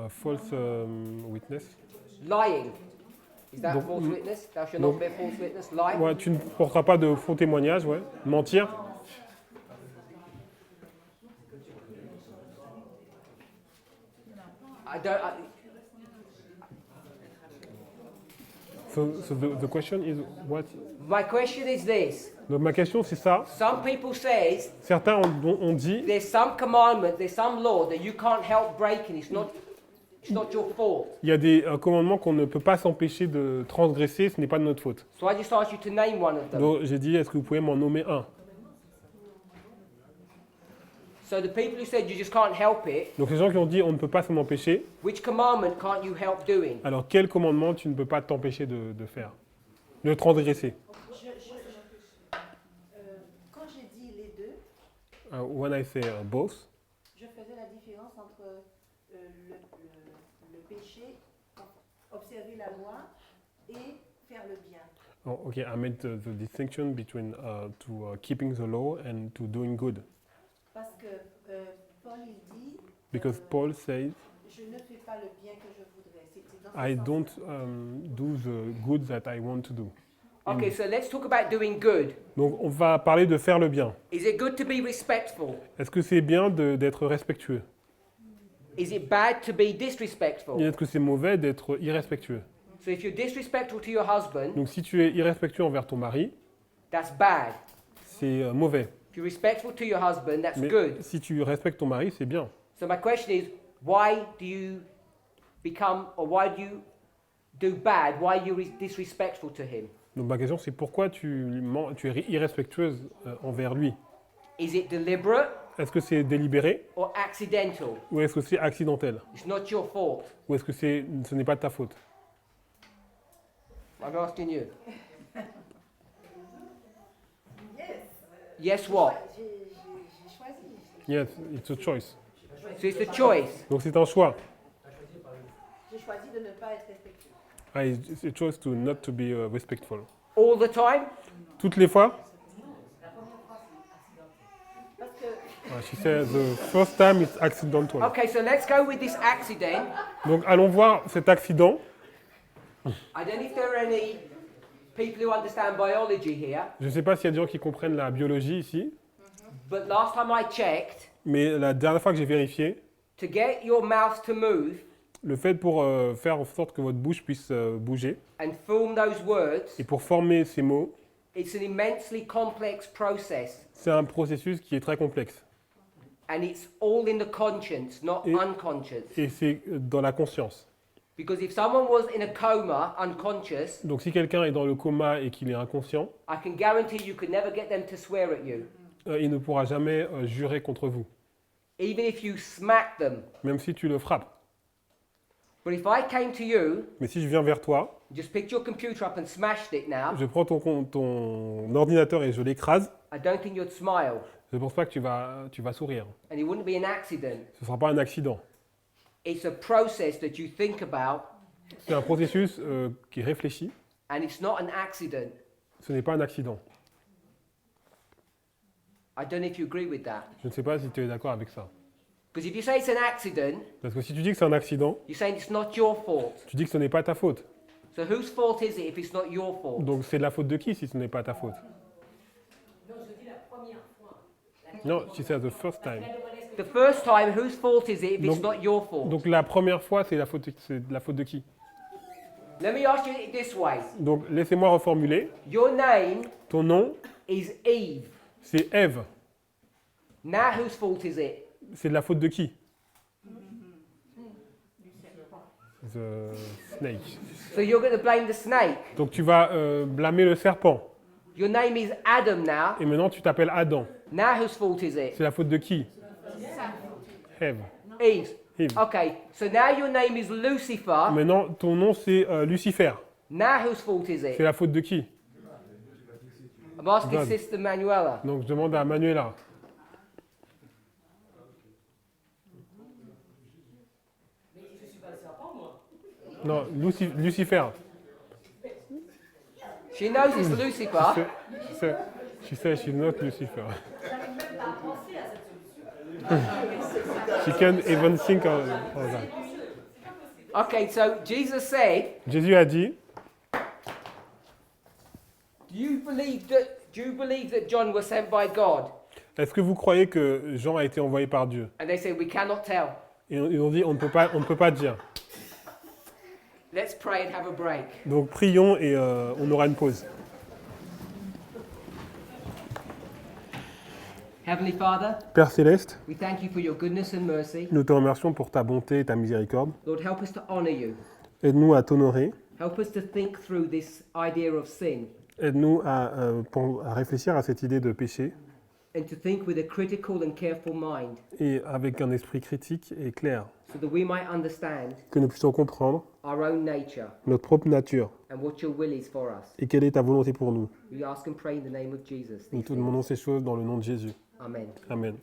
False witness. Lying. Is that Donc, false witness? Thou shalt donc- not bear false witness. Lie. Ouais, tu ne porteras pas de faux témoignages, ouais. Mentir. So the question is what? My question is this. Donc ma question c'est ça. Some people say Certains ont dit there's some commandment, there's some law that you can't help breaking. It's not your fault. il y a des commandements qu'on ne peut pas s'empêcher de transgresser, ce n'est pas de notre faute. So I just asked you to name one of them. Donc j'ai dit est-ce que vous pouvez m'en nommer un? So the people who said you just can't help it, Donc les gens qui ont dit on ne peut pas s'en empêcher, which commandment can't you help doing? alors quel commandement tu ne peux pas t'empêcher de faire? De transgresser. Quand j'ai dit les deux, When I say both, je faisais la différence entre le péché, observer la loi, et faire le bien. oh, okay, I made the distinction between keeping the law and to doing good. Parce que Paul il dit, Because Paul says, je ne fais pas le bien que je voudrais. C'est dans ce I sens-là. don't do the good that I want to do. Okay, so let's talk about doing good. Donc on va parler de faire le bien. Is it good to be respectful? Est-ce que c'est bien d'être respectueux? Is it bad to be disrespectful? Et est-ce que c'est mauvais d'être irrespectueux? So if you're disrespectful to your husband, Donc si tu es irrespectueux envers ton mari, that's bad. c'est mauvais. If you're respectful to your husband, that's Mais good. si tu respectes ton mari, c'est bien. So my question is, why do you become, or why do you do bad? Why are you disrespectful to him? Donc ma question c'est pourquoi tu es irrespectueuse envers lui? Is it deliberate Est-ce que c'est délibéré or accidental? ou est-ce que c'est accidentel? It's not your fault. Ou est-ce que ce n'est pas de ta faute? I'm asking you. Yes. Yes, what? J'ai choisi. Yes, it's a choice. So it's a choice. Donc c'est un choix. J'ai choisi de ne pas être respectueux. It's a choice not to be respectful. All the time? Toutes les fois? She said the first time it's accidental. Okay, so let's go with this accident. Donc allons voir cet accident. I don't know if there are any people who understand biology here, Je ne sais pas s'il y a des gens qui comprennent la biologie ici, but last time I checked, mais la dernière fois que j'ai vérifié, to get your mouth to move le fait pour faire en sorte que votre bouche puisse bouger and form those words, et pour former ces mots, it's an immensely complex process. c'est un processus qui est très complexe. And it's all in the conscience, not Et- unconscious. Et c'est dans la conscience. Because if someone was in a coma, unconscious, Donc si quelqu'un est dans le coma et qu'il est inconscient, I can guarantee you could never get them to swear at you. il ne pourra jamais jurer contre vous, Even if you smack them. même si tu le frappes. But if I came to you, Mais si je viens vers toi, just picked your computer up and smashed it now, je prends ton ordinateur et je l'écrase, I don't think you'd smile. je ne pense pas que tu vas sourire. And it wouldn't be an accident. Ce ne sera pas un accident. It's a process that you think about, C'est un processus qui est réfléchi. and it's not an accident. Ce n'est pas un accident. I don't know if you agree with that. Je ne sais pas si tu es d'accord avec ça. Because if you say it's an accident, Parce que si tu dis que c'est un accident, you're saying it's not your fault. tu dis que ce n'est pas ta faute. So whose fault is it if it's not your fault? Donc c'est de la faute de qui si ce n'est pas ta faute? Non, je dis la première fois. Non, she said the first time. The first time, whose fault is it if it's Donc- not your fault? Donc la première fois, c'est de la faute de qui? Let me ask you it this way. Donc laissez-moi reformuler. Your name Ton nom, is Eve. c'est Ève. Now whose fault is it? C'est de la faute de qui? The snake. So you're going to blame the snake. Donc tu vas blâmer le serpent. Your name is Adam now. Et maintenant tu t'appelles Adam. Now whose fault is it? C'est la faute de qui? Ève. Eve. Eve. Okay, so now your name is Lucifer. Maintenant ton nom c'est Lucifer. Now whose fault is C'est it? la faute de qui? I'm asking God. Sister Manuela. Donc je demande à Manuela. Mais je ne suis pas le serpent, moi. Non, Lucifer. She knows it's Lucifer. She said she's not Lucifer. J'arrive même pas à penser à cette solution. She can't even think of that. Okay, so Jesus said, Jésus a dit, do you believe that John was sent by God? est-ce que vous croyez que Jean a été envoyé par Dieu? And they said, we cannot tell. Et ils ont dit, on ne peut pas dire. Let's pray and have a break. Donc prions et on aura une pause. Heavenly Father, Père Céleste, we thank you for your goodness and mercy. nous te remercions pour ta bonté et ta miséricorde. Lord, help us to honor you. Aide-nous à t'honorer. Help us to think through this idea of sin Aide-nous à réfléchir à cette idée de péché and to think with a critical and careful mind et avec un esprit critique et clair, so that we might understand que nous puissions comprendre our own nature notre propre nature and what your will is for us. et quelle est ta volonté pour nous. We ask and pray in the name of Jesus. Nous te demandons ces choses dans le nom de Jésus. Amen. Amen.